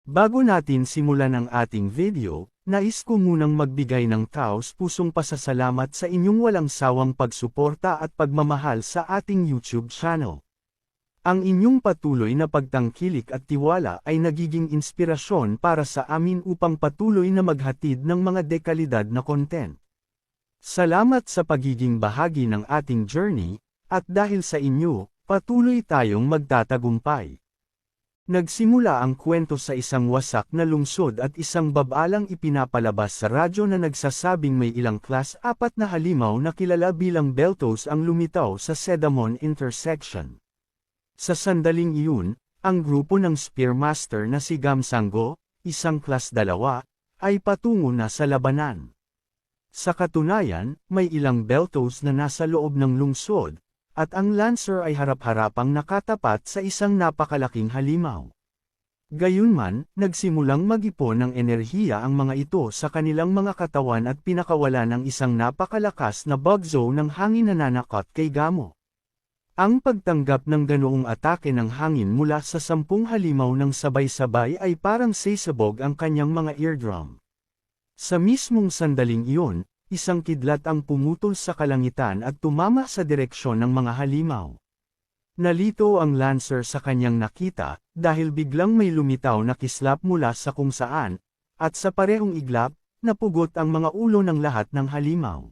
Bago natin simulan ang ating video, nais ko munang magbigay ng taos-pusong pasasalamat sa inyong walang sawang pagsuporta at pagmamahal sa ating YouTube channel. Ang inyong patuloy na pagtangkilik at tiwala ay nagiging inspirasyon para sa amin upang patuloy na maghatid ng mga dekalidad na content. Salamat sa pagiging bahagi ng ating journey, at dahil sa inyo, patuloy tayong magtatagumpay. Nagsimula ang kwento sa isang wasak na lungsod at isang babalang ipinapalabas sa radyo na nagsasabing may ilang Class 4 na halimaw na kilala bilang Beltos ang lumitaw sa Sedamon intersection. Sa sandaling iyon, ang grupo ng Spearmaster na si Gamsanggo, isang Class 2, ay patungo na sa labanan. Sa katunayan, may ilang Beltos na nasa loob ng lungsod, at ang Lancer ay harap-harapang nakatapat sa isang napakalaking halimaw. Gayunman, nagsimulang mag-ipon ng enerhiya ang mga ito sa kanilang mga katawan at pinakawala ng isang napakalakas na bugzo ng hangin na nanakot kay Gamo. Ang pagtanggap ng ganoong atake ng hangin mula sa 10 halimaw ng sabay-sabay ay parang sisabog ang kanyang mga eardrum. Sa mismong sandaling iyon, isang kidlat ang pumutol sa kalangitan at tumama sa direksyon ng mga halimaw. Nalito ang Lancer sa kanyang nakita, dahil biglang may lumitaw na kislap mula sa kung saan, at sa parehong iglap, napugot ang mga ulo ng lahat ng halimaw.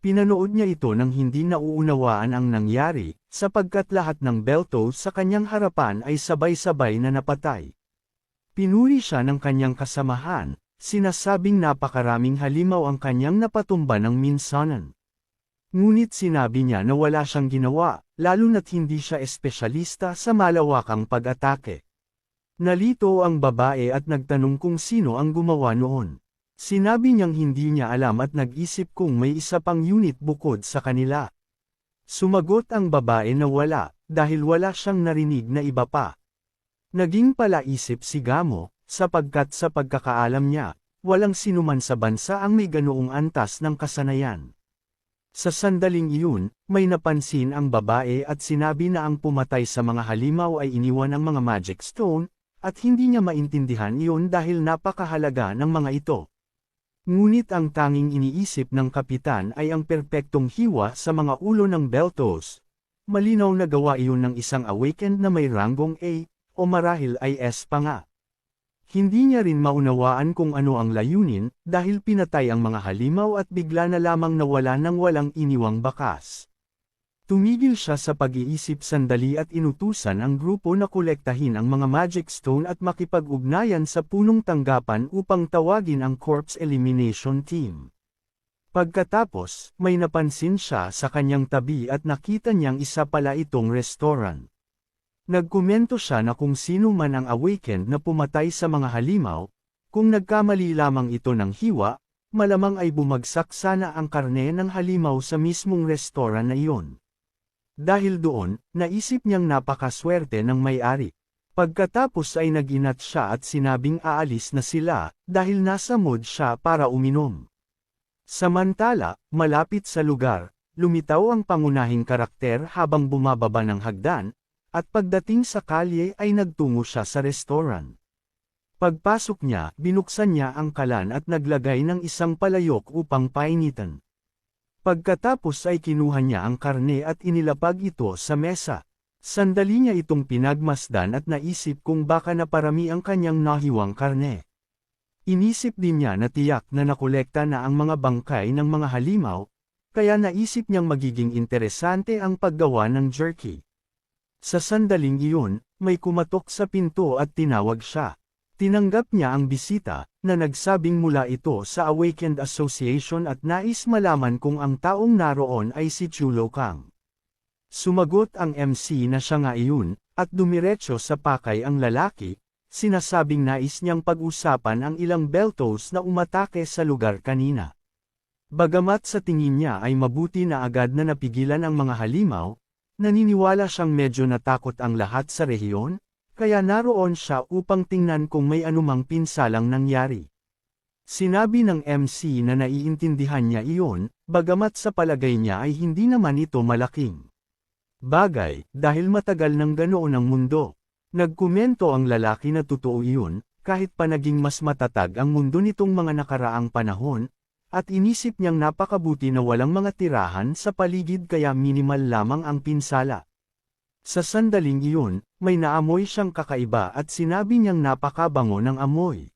Pinanood niya ito nang hindi nauunawaan ang nangyari, sapagkat lahat ng Beltos sa kanyang harapan ay sabay-sabay na napatay. Pinuri siya ng kanyang kasamahan, sinasabing napakaraming halimaw ang kanyang napatumba ng minsanan. Ngunit sinabi niya na wala siyang ginawa, lalo na't hindi siya espesyalista sa malawakang pag-atake. Nalito ang babae at nagtanong kung sino ang gumawa noon. Sinabi niyang hindi niya alam at nag-isip kung may isa pang unit bukod sa kanila. Sumagot ang babae na wala, dahil wala siyang narinig na iba pa. Naging palaisip si Gamo, sapagkat sa pagkakaalam niya, walang sinuman sa bansa ang may ganoong antas ng kasanayan. Sa sandaling iyon, may napansin ang babae at sinabi na ang pumatay sa mga halimaw ay iniwan ng mga magic stone, at hindi niya maintindihan iyon dahil napakahalaga ng mga ito. Ngunit ang tanging iniisip ng kapitan ay ang perpektong hiwa sa mga ulo ng Beltos. Malinaw na gawa iyon ng isang awakened na may ranggong A, o marahil ay S pa nga. Hindi niya rin maunawaan kung ano ang layunin, dahil pinatay ang mga halimaw at bigla na lamang nawala ng walang iniwang bakas. Tumigil siya sa pag-iisip sandali at inutusan ang grupo na kolektahin ang mga magic stone at makipag-ugnayan sa punong tanggapan upang tawagin ang corpse elimination team. Pagkatapos, may napansin siya sa kanyang tabi at nakita niyang isa pala itong restaurant. Nagkomento siya na kung sino man ang awakened na pumatay sa mga halimaw, kung nagkamali lamang ito ng hiwa, malamang ay bumagsak sana ang karne ng halimaw sa mismong restoran na iyon. Dahil doon, naisip niyang napakaswerte ng may-ari. Pagkatapos ay nag-inat siya at sinabing aalis na sila, dahil nasa mood siya para uminom. Samantala, malapit sa lugar, lumitaw ang pangunahing karakter habang bumababa ng hagdan, at pagdating sa kalye ay nagtungo siya sa restaurant. Pagpasok niya, binuksan niya ang kalan at naglagay ng isang palayok upang painitan. Pagkatapos ay kinuha niya ang karne at inilapag ito sa mesa. Sandali niya itong pinagmasdan at naisip kung baka naparami ang kanyang nahiwang karne. Inisip din niya na tiyak na nakolekta na ang mga bangkay ng mga halimaw, kaya naisip niyang magiging interesante ang paggawa ng jerky. Sa sandaling iyon, may kumatok sa pinto at tinawag siya. Tinanggap niya ang bisita, na nagsabing mula ito sa Awakened Association at nais malaman kung ang taong naroon ay si Chulo Kang. Sumagot ang MC na siya nga iyon, at dumiretso sa pakay ang lalaki, sinasabing nais niyang pag-usapan ang ilang Beltos na umatake sa lugar kanina. Bagamat sa tingin niya ay mabuti na agad na napigilan ang mga halimaw, naniniwala siyang medyo natakot ang lahat sa rehiyon, kaya naroon siya upang tingnan kung may anumang pinsalang nangyari. Sinabi ng MC na naiintindihan niya iyon, bagamat sa palagay niya ay hindi naman ito malaking bagay, dahil matagal nang ganoon ang mundo. Nagkomento ang lalaki na totoo iyon, kahit pa naging mas matatag ang mundo nitong mga nakaraang panahon, at inisip niyang napakabuti na walang mga tirahan sa paligid kaya minimal lamang ang pinsala. Sa sandaling iyon, may naamoy siyang kakaiba at sinabi niyang napakabango ng amoy.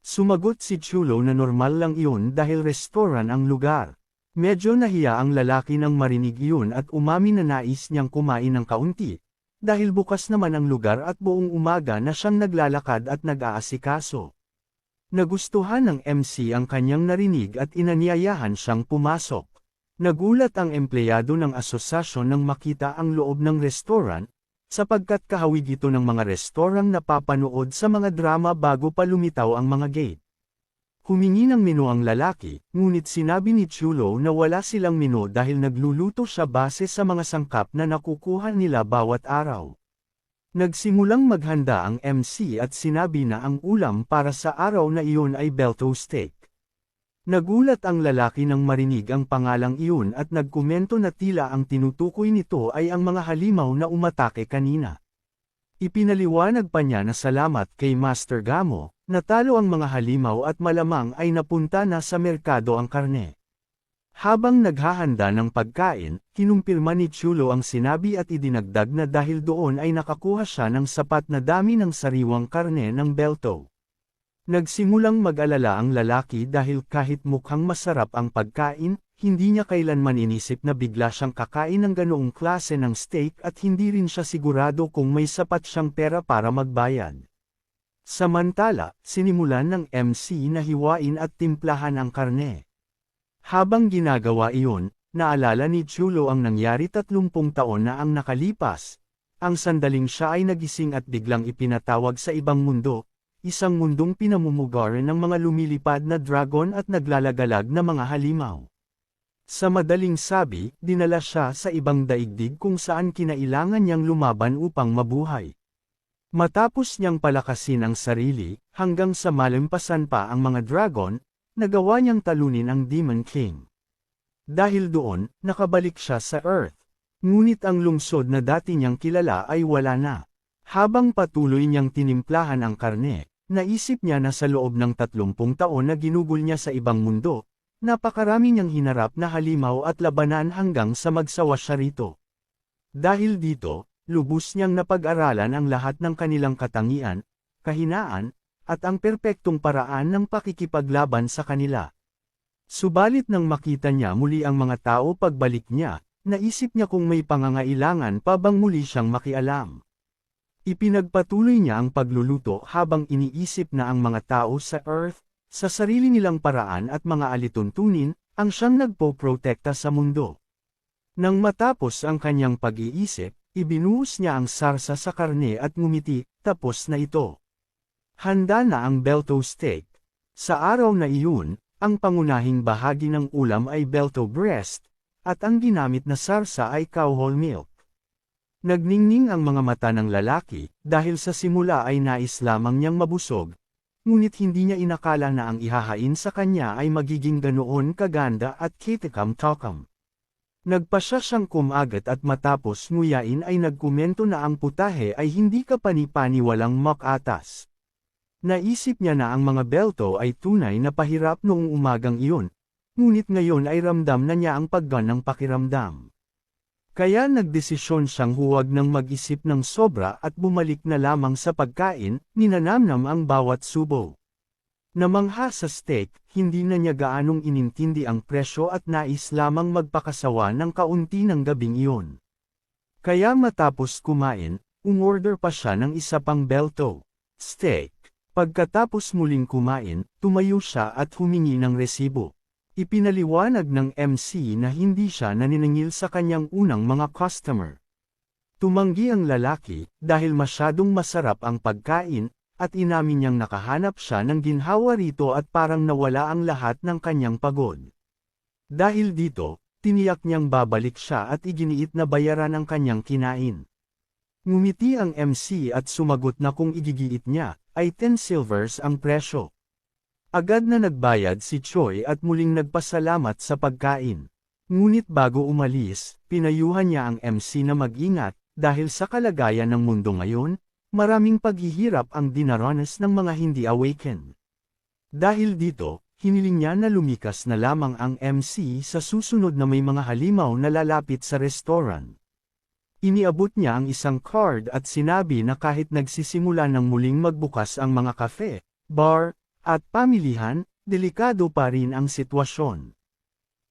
Sumagot si Chulo na normal lang iyon dahil restoran ang lugar. Medyo nahiya ang lalaki nang marinig iyon at umamin na nais niyang kumain ng kaunti, dahil bukas naman ang lugar at buong umaga na siyang naglalakad at nag-aasikaso. Nagustuhan ng MC ang kanyang narinig at inanyayahan siyang pumasok. Nagulat ang empleyado ng asosasyon nang makita ang loob ng restoran, sapagkat kahawig ito ng mga restorang napapanood sa mga drama bago pa lumitaw ang mga gate. Humingi ng menu ang lalaki, ngunit sinabi ni Chulo na wala silang menu dahil nagluluto siya base sa mga sangkap na nakukuha nila bawat araw. Nagsimulang maghanda ang MC at sinabi na ang ulam para sa araw na iyon ay belto steak. Nagulat ang lalaki nang marinig ang pangalang iyon at nagkomento na tila ang tinutukoy nito ay ang mga halimaw na umatake kanina. Ipinaliwanag pa niya na salamat kay Master Gamo, natalo ang mga halimaw at malamang ay napunta na sa merkado ang karne. Habang naghahanda ng pagkain, kinumpirma ni Chulo ang sinabi at idinagdag na dahil doon ay nakakuha siya ng sapat na dami ng sariwang karne ng belto. Nagsimulang mag-alala ang lalaki dahil kahit mukhang masarap ang pagkain, hindi niya kailanman inisip na bigla siyang kakain ng ganoong klase ng steak at hindi rin siya sigurado kung may sapat siyang pera para magbayad. Samantala, sinimulan ng MC na hiwain at timplahan ang karne. Habang ginagawa iyon, naalala ni Chulo ang nangyari 30 taon na ang nakalipas. Ang sandaling siya ay nagising at biglang ipinatawag sa ibang mundo. Isang mundong pinamumugaran ng mga lumilipad na dragon at naglalagalag na mga halimaw. Sa madaling sabi, dinala siya sa ibang daigdig kung saan kinailangan niyang lumaban upang mabuhay. Matapos niyang palakasin ang sarili, hanggang sa malampasan pa ang mga dragon, nagawa niyang talunin ang Demon King. Dahil doon, nakabalik siya sa Earth. Ngunit ang lungsod na dati niyang kilala ay wala na. Habang patuloy niyang tinimplahan ang karne, naisip niya na sa loob ng 30 taon na ginugol niya sa ibang mundo, napakarami niyang hinarap na halimaw at labanan hanggang sa magsawa siya rito. Dahil dito, lubos niyang napag-aralan ang lahat ng kanilang katangian, kahinaan, at ang perpektong paraan ng pakikipaglaban sa kanila. Subalit nang makita niya muli ang mga tao pagbalik niya, naisip niya kung may pangangailangan pa bang muli siyang makialam. Ipinagpatuloy niya ang pagluluto habang iniisip na ang mga tao sa Earth, sa sarili nilang paraan at mga alituntunin, ang siyang nagpoprotekta sa mundo. Nang matapos ang kanyang pag-iisip, ibinuhos niya ang sarsa sa karne at ngumiti, tapos na ito. Handa na ang belto steak. Sa araw na iyon, ang pangunahing bahagi ng ulam ay belto breast, at ang ginamit na sarsa ay cow whole milk. Nagningning ang mga mata ng lalaki, dahil sa simula ay nais lamang niyang mabusog, ngunit hindi niya inakala na ang ihahain sa kanya ay magiging ganoon kaganda at kitikam-takam. Nagpasya siyang kumagat at matapos nguyain ay nagkomento na ang putahe ay hindi kapani-paniwalang makatas. Naisip niya na ang mga belto ay tunay na pahirap noong umagang iyon, ngunit ngayon ay ramdam na niya ang paggan ng pakiramdam. Kaya nagdesisyon siyang huwag nang mag-isip ng sobra at bumalik na lamang sa pagkain, ninanamnam ang bawat subo. Namangha sa steak, hindi na niya gaanong inintindi ang presyo at nais lamang magpakasawa ng kaunti ng gabing iyon. Kaya matapos kumain, umorder pa siya ng isa pang belto steak. Pagkatapos muling kumain, tumayo siya at humingi ng resibo. Ipinaliwanag ng MC na hindi siya naniningil sa kanyang unang mga customer. Tumanggi ang lalaki, dahil masyadong masarap ang pagkain, at inamin niyang nakahanap siya ng ginhawa rito at parang nawala ang lahat ng kanyang pagod. Dahil dito, tiniyak niyang babalik siya at iginiit na bayaran ang kanyang kinain. Ngumiti ang MC at sumagot na kung igigiit niya, ay 10 silvers ang presyo. Agad na nagbayad si Choi at muling nagpasalamat sa pagkain. Ngunit bago umalis, pinayuhan niya ang MC na mag-ingat, dahil sa kalagayan ng mundo ngayon, maraming paghihirap ang dinaranas ng mga hindi awakened. Dahil dito, hiniling niya na lumikas na lamang ang MC sa susunod na may mga halimaw na lalapit sa restaurant. Iniabot niya ang isang card at sinabi na kahit nagsisimula ng muling magbukas ang mga cafe, bar, at pamilihan, delikado pa rin ang sitwasyon.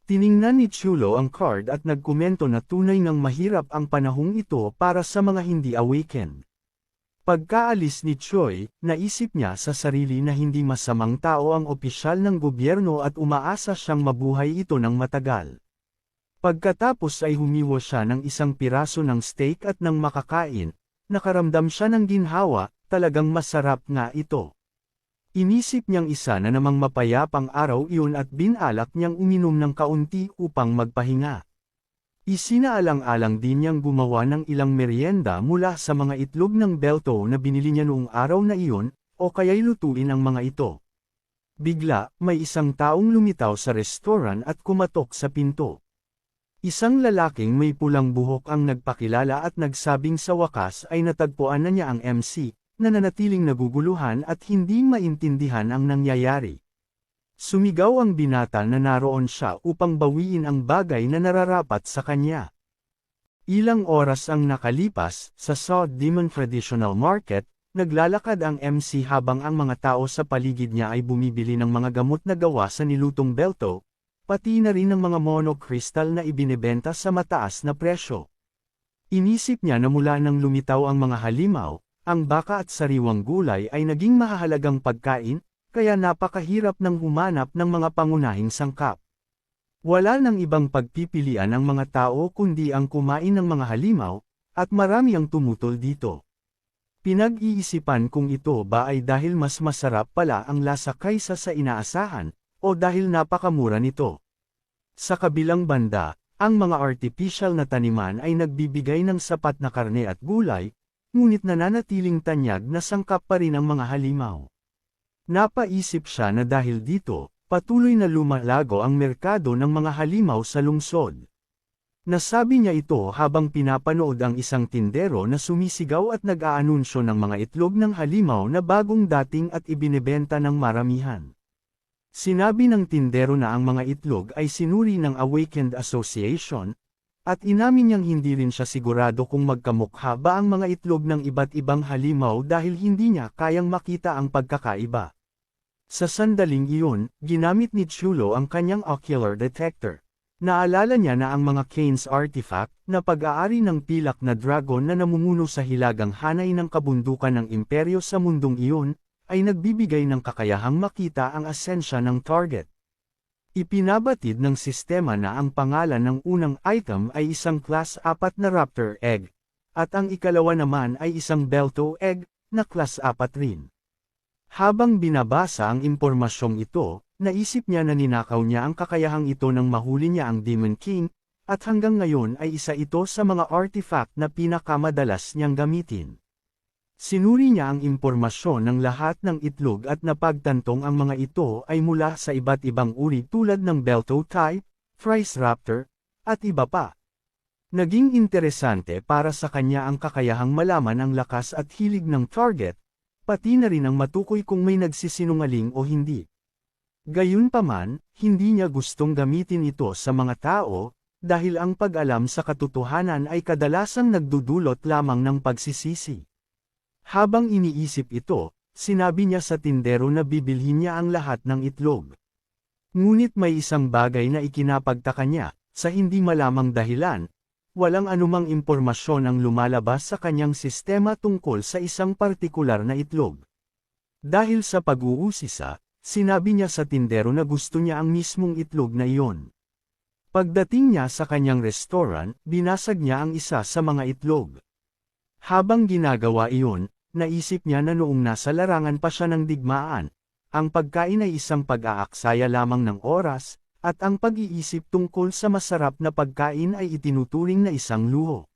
Tiningnan ni Chulo ang card at nagkomento na tunay ngang mahirap ang panahong ito para sa mga hindi awakened. Pagkaalis ni Choi, naisip niya sa sarili na hindi masamang tao ang opisyal ng gobyerno at umaasa siyang mabuhay ito ng matagal. Pagkatapos ay humiwa siya ng isang piraso ng steak at nang makakain, nakaramdam siya ng ginhawa, talagang masarap nga ito. Inisip niyang isa na namang mapayapang araw iyon at binalak niyang uminom ng kaunti upang magpahinga. Isinaalang-alang din niyang gumawa ng ilang merienda mula sa mga itlog ng belto na binili niya noong araw na iyon, o kaya'y lutuin ang mga ito. Bigla, may isang taong lumitaw sa restaurant at kumatok sa pinto. Isang lalaking may pulang buhok ang nagpakilala at nagsabing sa wakas ay natagpuan na niya ang MC, na nanatiling naguguluhan at hindi maintindihan ang nangyayari. Sumigaw ang binata na naroon siya upang bawiin ang bagay na nararapat sa kanya. Ilang oras ang nakalipas, sa South Demon Traditional Market, naglalakad ang MC habang ang mga tao sa paligid niya ay bumibili ng mga gamot na gawa sa nilutong belto, pati na rin ng mga monocrystal na ibinebenta sa mataas na presyo. Inisip niya na mula nang lumitaw ang mga halimaw, ang baka at sariwang gulay ay naging mahahalagang pagkain, kaya napakahirap nang humanap ng mga pangunahing sangkap. Wala nang ibang pagpipilian ang mga tao kundi ang kumain ng mga halimaw, at marami ang tumutol dito. Pinag-iisipan kung ito ba ay dahil mas masarap pala ang lasa kaysa sa inaasahan, o dahil napakamura nito. Sa kabilang banda, ang mga artificial na taniman ay nagbibigay ng sapat na karne at gulay, ngunit nananatiling tanyag na sangkap pa rin ang mga halimaw. Napaisip siya na dahil dito, patuloy na lumalago ang merkado ng mga halimaw sa lungsod. Nasabi niya ito habang pinapanood ang isang tindero na sumisigaw at nag-aanunsyo ng mga itlog ng halimaw na bagong dating at ibinebenta ng maramihan. Sinabi ng tindero na ang mga itlog ay sinuri ng Awakened Association, at inamin niyang hindi rin siya sigurado kung magkamukha ba ang mga itlog ng iba't ibang halimaw dahil hindi niya kayang makita ang pagkakaiba. Sa sandaling iyon, ginamit ni Chulo ang kanyang ocular detector. Naalala niya na ang mga Kane's artifact, na pag-aari ng pilak na dragon na namumuno sa hilagang hanay ng kabundukan ng imperyo sa mundong iyon, ay nagbibigay ng kakayahang makita ang asensya ng target. Ipinabatid ng sistema na ang pangalan ng unang item ay isang Class 4 na Raptor Egg, at ang ikalawa naman ay isang Belto Egg, na Class 4 rin. Habang binabasa ang impormasyong ito, naisip niya na ninakaw niya ang kakayahang ito nang mahuli niya ang Demon King, at hanggang ngayon ay isa ito sa mga artifact na pinakamadalas niyang gamitin. Sinuri niya ang impormasyon ng lahat ng itlog at napagtantong ang mga ito ay mula sa iba't ibang uri tulad ng Belto type, Fries Raptor, at iba pa. Naging interesante para sa kanya ang kakayahang malaman ang lakas at hilig ng target, pati na rin ang matukoy kung may nagsisinungaling o hindi. Gayunpaman, hindi niya gustong gamitin ito sa mga tao, dahil ang pag-alam sa katotohanan ay kadalasang nagdudulot lamang ng pagsisisi. Habang iniisip ito, sinabi niya sa tindero na bibilhin niya ang lahat ng itlog. Ngunit may isang bagay na ikinapagtaka niya, sa hindi malamang dahilan, walang anumang impormasyon ang lumalabas sa kanyang sistema tungkol sa isang partikular na itlog. Dahil sa pag-uusisa, sinabi niya sa tindero na gusto niya ang mismong itlog na iyon. Pagdating niya sa kanyang restaurant, binasag niya ang isa sa mga itlog. Habang ginagawa iyon, naisip niya na noong nasa larangan pa siya ng digmaan, ang pagkain ay isang pag-aaksaya lamang ng oras, at ang pag-iisip tungkol sa masarap na pagkain ay itinuturing na isang luho.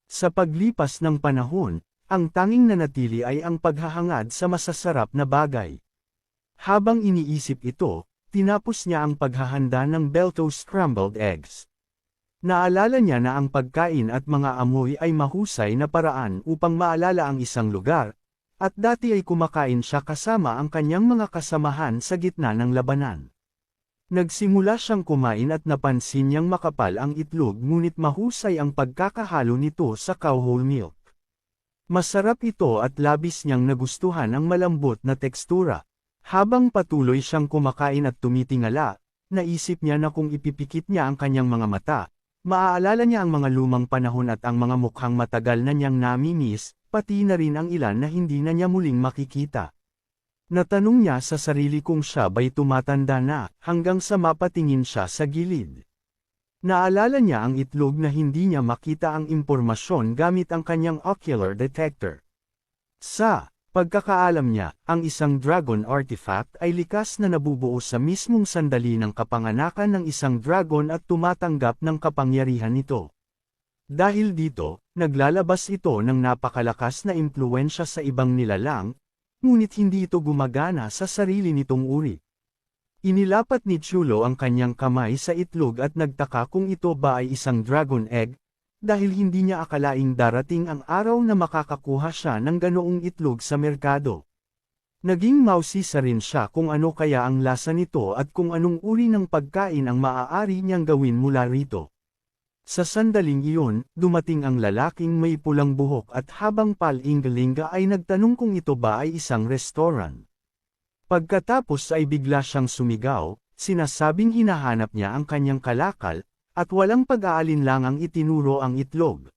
Sa paglipas ng panahon, ang tanging nanatili ay ang paghahangad sa masasarap na bagay. Habang iniisip ito, tinapos niya ang paghahanda ng Belto Scrambled Eggs. Naalala niya na ang pagkain at mga amoy ay mahusay na paraan upang maalala ang isang lugar, at dati ay kumakain siya kasama ang kanyang mga kasamahan sa gitna ng labanan. Nagsimula siyang kumain at napansin niyang makapal ang itlog ngunit mahusay ang pagkakahalo nito sa cow whole milk. Masarap ito at labis niyang nagustuhan ang malambot na tekstura. Habang patuloy siyang kumakain at tumitingala, naisip niya na kung ipipikit niya ang kanyang mga mata, maaalala niya ang mga lumang panahon at ang mga mukhang matagal na niyang namimiss, pati na rin ang ilan na hindi na niya muling makikita. Natanong niya sa sarili kung siya ba'y tumatanda na, hanggang sa mapatingin siya sa gilid. Naalala niya ang itlog na hindi niya makita ang impormasyon gamit ang kanyang ocular detector. Sa pagkakaalam niya, ang isang dragon artifact ay likas na nabubuo sa mismong sandali ng kapanganakan ng isang dragon at tumatanggap ng kapangyarihan nito. Dahil dito, naglalabas ito ng napakalakas na impluwensya sa ibang nilalang, ngunit hindi ito gumagana sa sarili nitong uri. Inilapat ni Chulo ang kanyang kamay sa itlog at nagtaka kung ito ba ay isang dragon egg, dahil hindi niya akalaing darating ang araw na makakakuha siya ng ganoong itlog sa merkado. Naging mausisa rin siya kung ano kaya ang lasa nito at kung anong uri ng pagkain ang maaari niyang gawin mula rito. Sa sandaling iyon, dumating ang lalaking may pulang buhok at habang palingalinga ay nagtanong kung ito ba ay isang restaurant. Pagkatapos ay bigla siyang sumigaw, sinasabing hinahanap niya ang kanyang kalakal, at walang pag-aalinlangang itinuro ang itlog.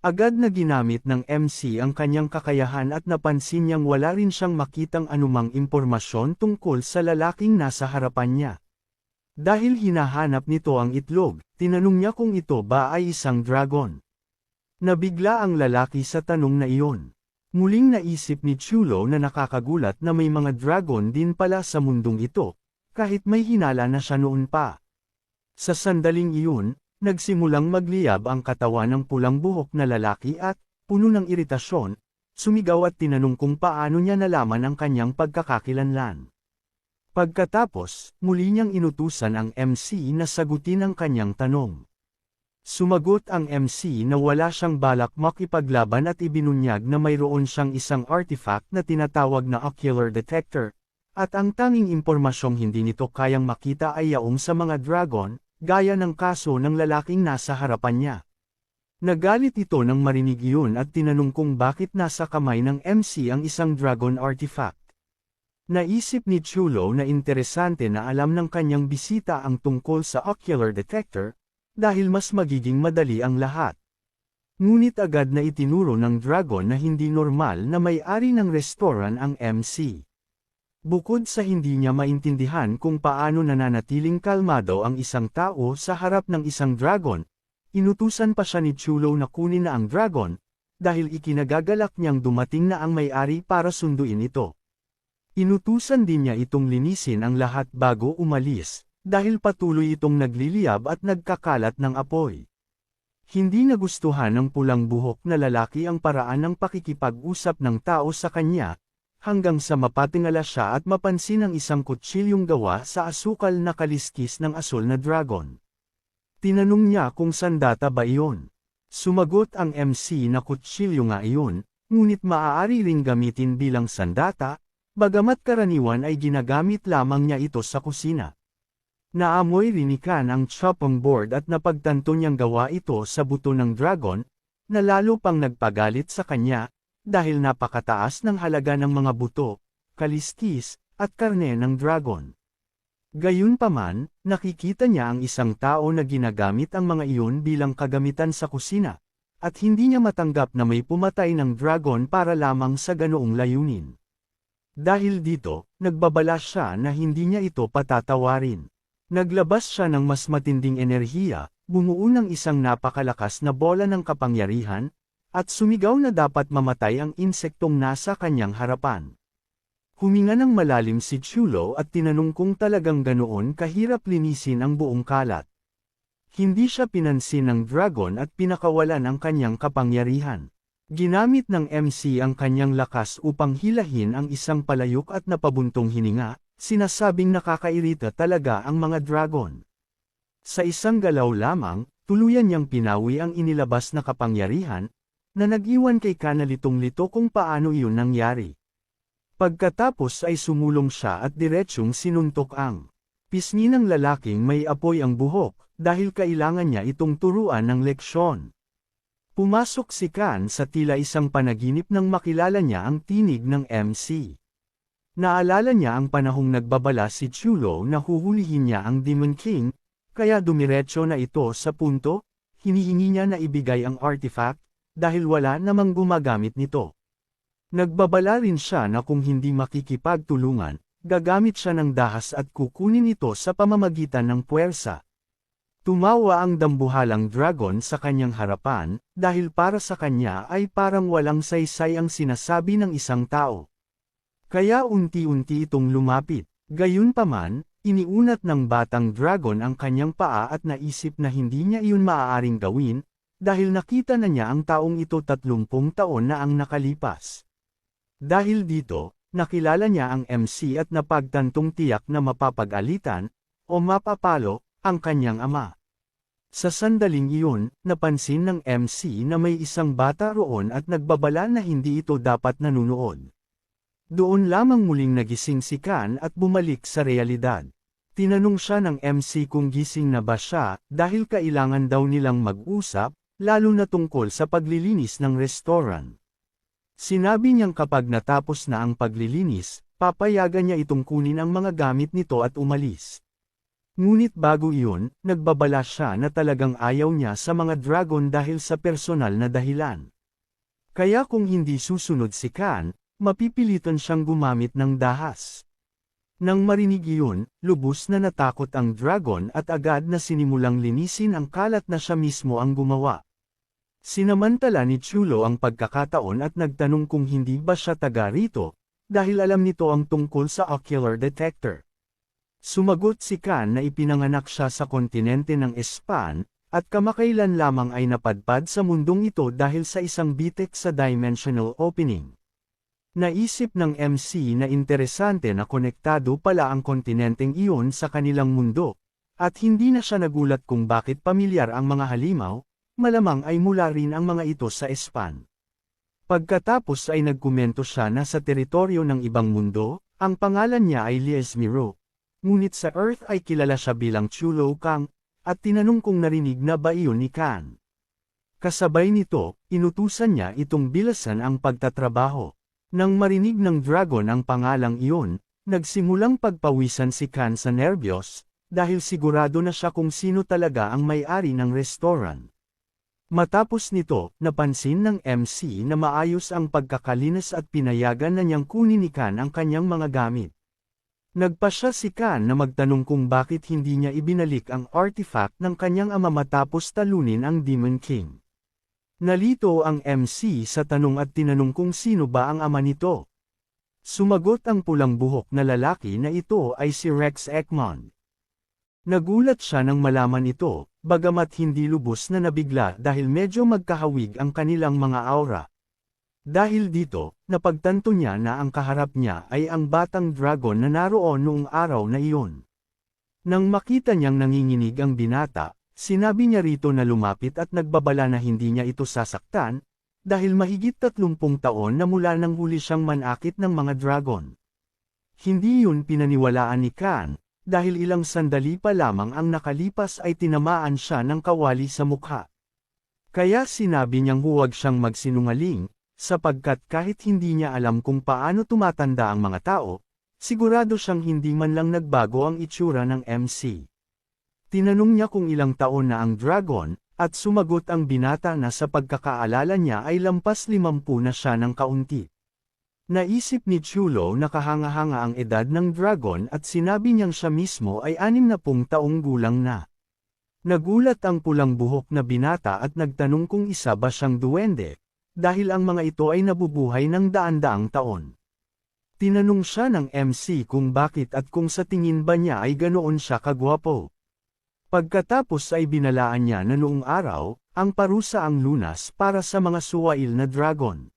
Agad na ginamit ng MC ang kanyang kakayahan at napansin niyang wala rin siyang makitang anumang impormasyon tungkol sa lalaking nasa harapan niya. Dahil hinahanap nito ang itlog, tinanong niya kung ito ba ay isang dragon. Nabigla ang lalaki sa tanong na iyon. Muling naisip ni Chulo na nakakagulat na may mga dragon din pala sa mundong ito, kahit may hinala na siya noon pa. Sa sandaling iyon, nagsimulang magliyab ang katawan ng pulang buhok na lalaki at, puno ng iritasyon, sumigaw at tinanong kung paano niya nalaman ang kanyang pagkakakilanlan. Pagkatapos, muli niyang inutusan ang MC na sagutin ang kanyang tanong. Sumagot ang MC na wala siyang balak makipaglaban at ibinunyag na mayroon siyang isang artifact na tinatawag na ocular detector, at ang tanging impormasyong hindi nito kayang makita ay yaong sa mga dragon, gaya ng kaso ng lalaking nasa harapan niya. Nagalit ito nang marinig iyon at tinanong kung bakit nasa kamay ng MC ang isang dragon artifact. Naisip ni Chulo na interesante na alam ng kanyang bisita ang tungkol sa ocular detector, dahil mas magiging madali ang lahat. Ngunit agad na itinuro ng dragon na hindi normal na may-ari ng restaurant ang MC. Bukod sa hindi niya maintindihan kung paano nananatiling kalmado ang isang tao sa harap ng isang dragon, inutusan pa siya ni Chulo na kunin na ang dragon, dahil ikinagagalak niyang dumating na ang may-ari para sunduin ito. Inutusan din niya itong linisin ang lahat bago umalis, dahil patuloy itong nagliliyab at nagkakalat ng apoy. Hindi nagustuhan ng pulang buhok na lalaki ang paraan ng pakikipag-usap ng tao sa kanya, hanggang sa mapatingala siya at mapansin ang isang kutsilyong gawa sa asukal na kaliskis ng asul na dragon. Tinanong niya kung sandata ba iyon. Sumagot ang MC na kutsilyo nga iyon, ngunit maaari ring gamitin bilang sandata, bagamat karaniwan ay ginagamit lamang niya ito sa kusina. Naamoy rinikan ang chopping board at napagtanto niyang gawa ito sa buto ng dragon, na lalo pang nagpagalit sa kanya, dahil napakataas ng halaga ng mga buto, kaliskis, at karne ng dragon. Gayunpaman, nakikita niya ang isang tao na ginagamit ang mga iyon bilang kagamitan sa kusina, at hindi niya matanggap na may pumatay ng dragon para lamang sa ganoong layunin. Dahil dito, nagbabala siya na hindi niya ito patatawarin. Naglabas siya ng mas matinding enerhiya, bumuo ng isang napakalakas na bola ng kapangyarihan, at sumigaw na dapat mamatay ang insektong nasa kanyang harapan. Huminga ng malalim si Chulo at tinanong kung talagang ganoon kahirap linisin ang buong kalat. Hindi siya pinansin ng dragon at pinakawalan ang kanyang kapangyarihan. Ginamit ng MC ang kanyang lakas upang hilahin ang isang palayok at napabuntong hininga, sinasabing nakakairita talaga ang mga dragon. Sa isang galaw lamang, tuluyan niyang pinawi ang inilabas na kapangyarihan, na nag-iwan kay Khan na litong-lito kung paano iyon nangyari. Pagkatapos ay sumulong siya at diretsyong sinuntok ang pisngi ng lalaking may apoy ang buhok, dahil kailangan niya itong turuan ng leksyon. Pumasok si Khan sa tila isang panaginip nang makilala niya ang tinig ng MC. Naalala niya ang panahong nagbabala si Chulo na huhulihin niya ang Demon King, kaya dumiretso na ito sa punto, hinihingi niya na ibigay ang artifact, dahil wala namang gumagamit nito. Nagbabala rin siya na kung hindi makikipagtulungan, gagamit siya ng dahas at kukunin ito sa pamamagitan ng puwersa. Tumawa ang dambuhalang dragon sa kanyang harapan, dahil para sa kanya ay parang walang saysay ang sinasabi ng isang tao. Kaya unti-unti itong lumapit. Gayunpaman, iniunat ng batang dragon ang kanyang paa at naisip na hindi niya iyon maaaring gawin, dahil nakita na niya ang taong ito 30 taon na ang nakalipas. Dahil dito, nakilala niya ang MC at napagtantong tiyak na mapapag-alitan, o mapapalo, ang kanyang ama. Sa sandaling iyon, napansin ng MC na may isang bata roon at nagbabala na hindi ito dapat nanunood. Doon lamang muling nagising si Khan at bumalik sa realidad. Tinanong siya ng MC kung gising na ba siya, dahil kailangan daw nilang mag-usap, lalo na tungkol sa paglilinis ng restaurant. Sinabi niyang kapag natapos na ang paglilinis, papayagan niya itong kunin ang mga gamit nito at umalis. Ngunit bago iyon, nagbabala siya na talagang ayaw niya sa mga dragon dahil sa personal na dahilan. Kaya kung hindi susunod si Khan, mapipilitan siyang gumamit ng dahas. Nang marinig iyon, lubos na natakot ang dragon at agad na sinimulang linisin ang kalat na siya mismo ang gumawa. Sinamantala ni Chulo ang pagkakataon at nagtanong kung hindi ba siya taga rito, dahil alam nito ang tungkol sa ocular detector. Sumagot si Khan na ipinanganak siya sa kontinente ng Espan, at kamakailan lamang ay napadpad sa mundong ito dahil sa isang bitek sa dimensional opening. Naisip ng MC na interesante na konektado pala ang kontinenteng iyon sa kanilang mundo, at hindi na siya nagulat kung bakit pamilyar ang mga halimaw, malamang ay mula rin ang mga ito sa Espan. Pagkatapos ay nagkomento siya na sa teritoryo ng ibang mundo, ang pangalan niya ay Liesmiro. Ngunit sa Earth ay kilala siya bilang Chulo Kang, at tinanong kung narinig na ba iyon ni Khan. Kasabay nito, inutusan niya itong bilasan ang pagtatrabaho. Nang marinig ng dragon ang pangalang iyon, nagsimulang pagpawisan si Khan sa nerbiyos, dahil sigurado na siya kung sino talaga ang may-ari ng restaurant. Matapos nito, napansin ng MC na maayos ang pagkakalinis at pinayagan na niyang kunin ni Khan ang kanyang mga gamit. Nagpasya si Khan na magtanong kung bakit hindi niya ibinalik ang artifact ng kanyang ama matapos talunin ang Demon King. Nalito ang MC sa tanong at tinanong kung sino ba ang ama nito. Sumagot ang pulang buhok na lalaki na ito ay si Rex Ekman. Nagulat siya nang malaman ito, bagamat hindi lubos na nabigla dahil medyo magkahawig ang kanilang mga aura. Dahil dito, napagtanto niya na ang kaharap niya ay ang batang dragon na naroon noong araw na iyon. Nang makita niyang nanginginig ang binata, sinabi niya rito na lumapit at nagbabala na hindi niya ito sasaktan, dahil mahigit 30 taon na mula nang huli siyang manakit ng mga dragon. Hindi yun pinaniwalaan ni Khan, dahil ilang sandali pa lamang ang nakalipas ay tinamaan siya ng kawali sa mukha. Kaya sinabi niyang huwag siyang magsinungaling, sapagkat kahit hindi niya alam kung paano tumatanda ang mga tao, sigurado siyang hindi man lang nagbago ang itsura ng MC. Tinanong niya kung ilang taon na ang dragon, at sumagot ang binata na sa pagkakaalala niya ay lampas 50 na siya ng kaunti. Naisip ni Chulo na kahanga-hanga ang edad ng dragon at sinabi niyang siya mismo ay 60 taong gulang na. Nagulat ang pulang buhok na binata at nagtanong kung isa ba siyang duwende, dahil ang mga ito ay nabubuhay ng daan-daang taon. Tinanong siya ng MC kung bakit at kung sa tingin ba niya ay ganoon siya kagwapo. Pagkatapos ay binalaan niya na noong araw, ang parusa ang lunas para sa mga suwail na dragon.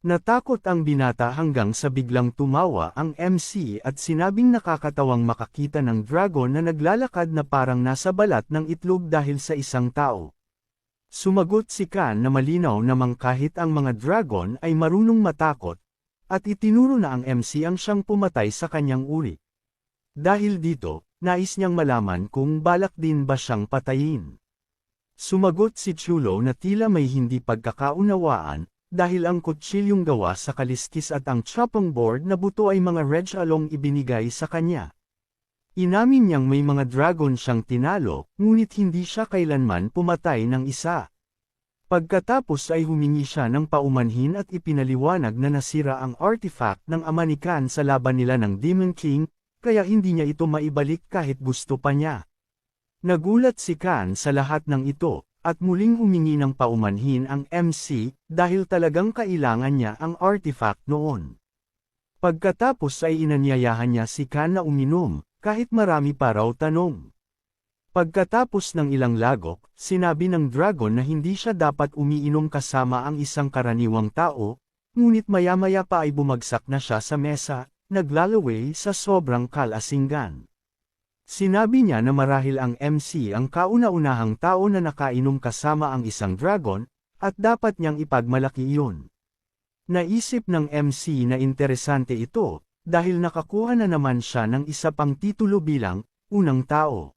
Natakot ang binata hanggang sa biglang tumawa ang MC at sinabing nakakatawang makakita ng dragon na naglalakad na parang nasa balat ng itlog dahil sa isang tao. Sumagot si Khan na malinaw namang kahit ang mga dragon ay marunong matakot, at itinuro na ang MC ang siyang pumatay sa kanyang uri. Dahil dito, nais niyang malaman kung balak din ba siyang patayin. Sumagot si Chulo na tila may hindi pagkakaunawaan, dahil ang kutsilyong gawa sa kaliskis at ang chopping board na buto ay mga red along ibinigay sa kanya. Inamin niyang may mga dragon siyang tinalo, ngunit hindi siya kailanman pumatay ng isa. Pagkatapos ay humingi siya ng paumanhin at ipinaliwanag na nasira ang artifact ng ama ni Khan sa laban nila ng Demon King, kaya hindi niya ito maibalik kahit gusto pa niya. Nagulat si Khan sa lahat ng ito, at muling humingi ng paumanhin ang MC, dahil talagang kailangan niya ang artifact noon. Pagkatapos ay inanyayahan niya si Khan na uminom, kahit marami pa raw tanong. Pagkatapos ng ilang lagok, sinabi ng dragon na hindi siya dapat umiinom kasama ang isang karaniwang tao, ngunit maya-maya pa ay bumagsak na siya sa mesa, naglalaway sa sobrang kalasingan. Sinabi niya na marahil ang MC ang kauna-unahang tao na nakainom kasama ang isang dragon, at dapat niyang ipagmalaki iyon. Naisip ng MC na interesante ito, dahil nakakuha na naman siya ng isa pang titulo bilang unang tao.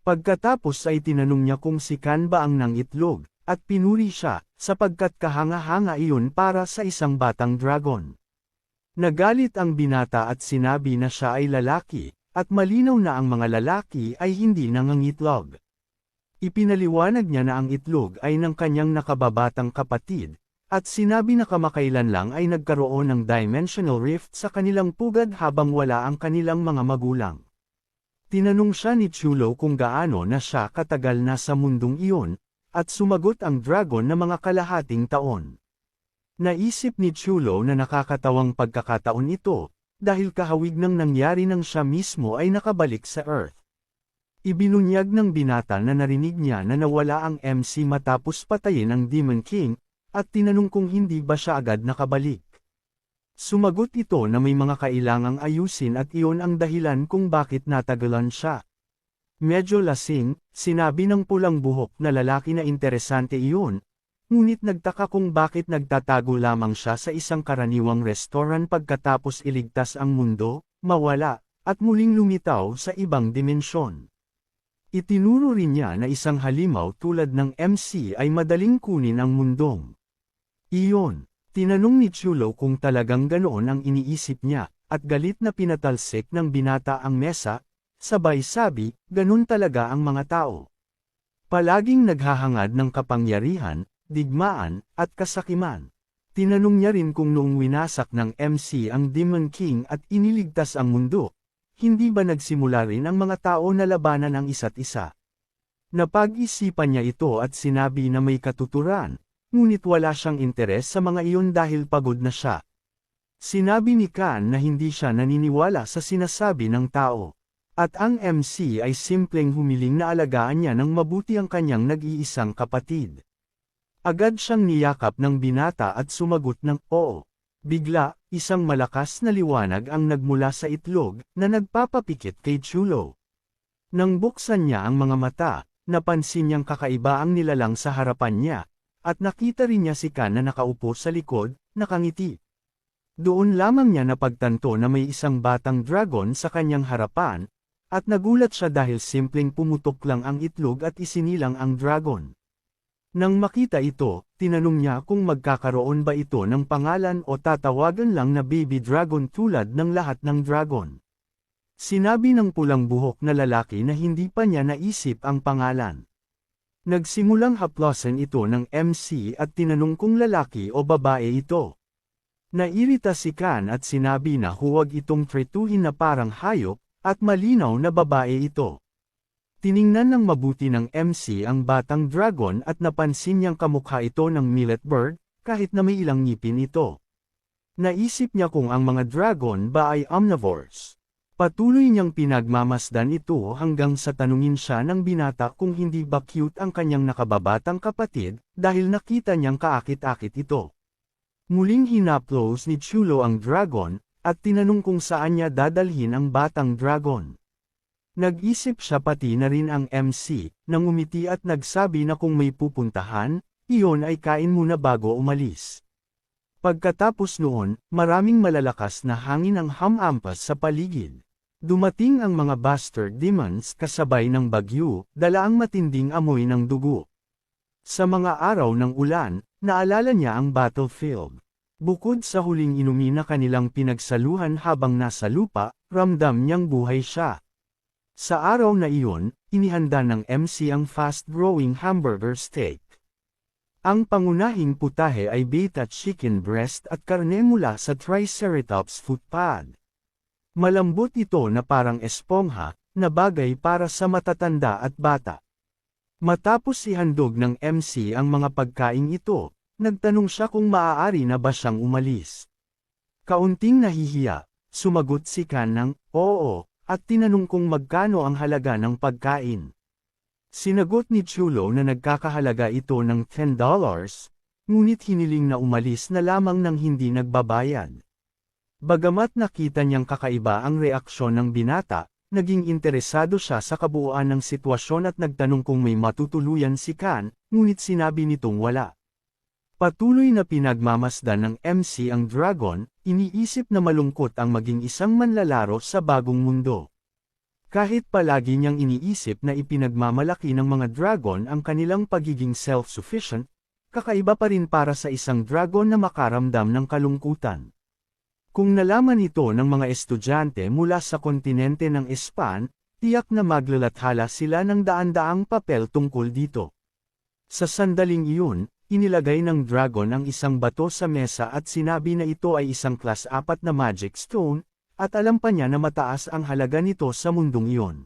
Pagkatapos ay tinanong niya kung si Khan ba ang nangitlog, at pinuri siya, sapagkat kahanga-hanga iyon para sa isang batang dragon. Nagalit ang binata at sinabi na siya ay lalaki, at malinaw na ang mga lalaki ay hindi nangangitlog. Ipinaliwanag niya na ang itlog ay ng kanyang nakababatang kapatid, at sinabi na kamakailan lang ay nagkaroon ng dimensional rift sa kanilang pugad habang wala ang kanilang mga magulang. Tinanong siya ni Chulo kung gaano na siya katagal na sa mundong iyon, at sumagot ang dragon na mga kalahating taon. Naisip ni Chulo na nakakatawang pagkakataon ito, dahil kahawig ng nangyari nang siya mismo ay nakabalik sa Earth. Ibinunyag ng binata na narinig niya na nawala ang MC matapos patayin ang Demon King, at tinanong kung hindi ba siya agad nakabalik. Sumagot ito na may mga kailangang ayusin at iyon ang dahilan kung bakit natagalan siya. Medyo lasing, sinabi ng pulang buhok na lalaki na interesante iyon, ngunit nagtaka kung bakit nagtatago lamang siya sa isang karaniwang restoran pagkatapos iligtas ang mundo, mawala, at muling lumitaw sa ibang dimensyon. Itinuro rin niya na isang halimaw tulad ng MC ay madaling kunin ang mundong iyon. Tinanong ni Chulo kung talagang ganoon ang iniisip niya, at galit na pinatalsik ng binata ang mesa, sabay sabi, ganun talaga ang mga tao. Palaging naghahangad ng kapangyarihan, digmaan, at kasakiman. Tinanong niya rin kung noong winasak ng MC ang Demon King at iniligtas ang mundo, hindi ba nagsimula rin ang mga tao na labanan ang isa't isa? Napag-isipan niya ito at sinabi na may katuturan, ngunit wala siyang interes sa mga iyon dahil pagod na siya. Sinabi ni Khan na hindi siya naniniwala sa sinasabi ng tao, at ang MC ay simpleng humiling na alagaan niya ng mabuti ang kanyang nag-iisang kapatid. Agad siyang niyakap ng binata at sumagot ng oo. Bigla, isang malakas na liwanag ang nagmula sa itlog, na nagpapapikit kay Chulo. Nang buksan niya ang mga mata, napansin niyang kakaiba ang nilalang sa harapan niya, at nakita rin niya si Khan na nakaupo sa likod, nakangiti. Doon lamang niya napagtanto na may isang batang dragon sa kanyang harapan, at nagulat siya dahil simpleng pumutok lang ang itlog at isinilang ang dragon. Nang makita ito, tinanong niya kung magkakaroon ba ito ng pangalan o tatawagan lang na baby dragon tulad ng lahat ng dragon. Sinabi ng pulang buhok na lalaki na hindi pa niya naisip ang pangalan. Nagsimulang haplosan ito ng MC at tinanong kung lalaki o babae ito. Nairita si Khan at sinabi na huwag itong tretuhin na parang hayop, at malinaw na babae ito. Tiningnan ng mabuti ng MC ang batang dragon at napansin niyang kamukha ito ng millet bird, kahit na may ilang ngipin ito. Naisip niya kung ang mga dragon ba ay omnivores. Patuloy niyang pinagmamasdan ito hanggang sa tanungin siya ng binata kung hindi ba cute ang kanyang nakababatang kapatid, dahil nakita niyang kaakit-akit ito. Muling hinaplos ni Chulo ang dragon, at tinanong kung saan niya dadalhin ang batang dragon. Nag-isip siya pati na rin ang MC, nang umiti at nagsabi na kung may pupuntahan, iyon ay kain muna bago umalis. Pagkatapos noon, maraming malalakas na hangin ang hamampas sa paligid. Dumating ang mga bastard demons kasabay ng bagyo, dala ang matinding amoy ng dugo. Sa mga araw ng ulan, naalala niya ang battlefield. Bukod sa huling inumin na kanilang pinagsaluhan habang nasa lupa, ramdam niyang buhay siya. Sa araw na iyon, inihanda ng MC ang fast-growing hamburger steak. Ang pangunahing putahe ay beta chicken breast at karne mula sa Triceratops footpad. Malambot ito na parang espongha, na bagay para sa matatanda at bata. Matapos ihandog ng MC ang mga pagkain ito, nagtanong siya kung maaari na ba siyang umalis. Kaunting nahihiya, sumagot si Kan ng oo, at tinanong kung magkano ang halaga ng pagkain. Sinagot ni Chulo na nagkakahalaga ito ng $10, ngunit hiniling na umalis na lamang nang hindi nagbabayad. Bagamat nakita niyang kakaiba ang reaksyon ng binata, naging interesado siya sa kabuuan ng sitwasyon at nagtanong kung may matutuluyan si Kan, ngunit sinabi nitong wala. Patuloy na pinagmamasdan ng MC ang dragon, iniisip na malungkot ang maging isang manlalaro sa bagong mundo. Kahit palagi niyang iniisip na ipinagmamalaki ng mga dragon ang kanilang pagiging self-sufficient, kakaiba pa rin para sa isang dragon na makaramdam ng kalungkutan. Kung nalaman ito ng mga estudyante mula sa kontinente ng Espan, tiyak na maglalathala sila ng daan-daang papel tungkol dito. Sa sandaling iyon, inilagay ng dragon ang isang bato sa mesa at sinabi na ito ay isang class 4 na magic stone, at alam pa niya na mataas ang halaga nito sa mundong iyon.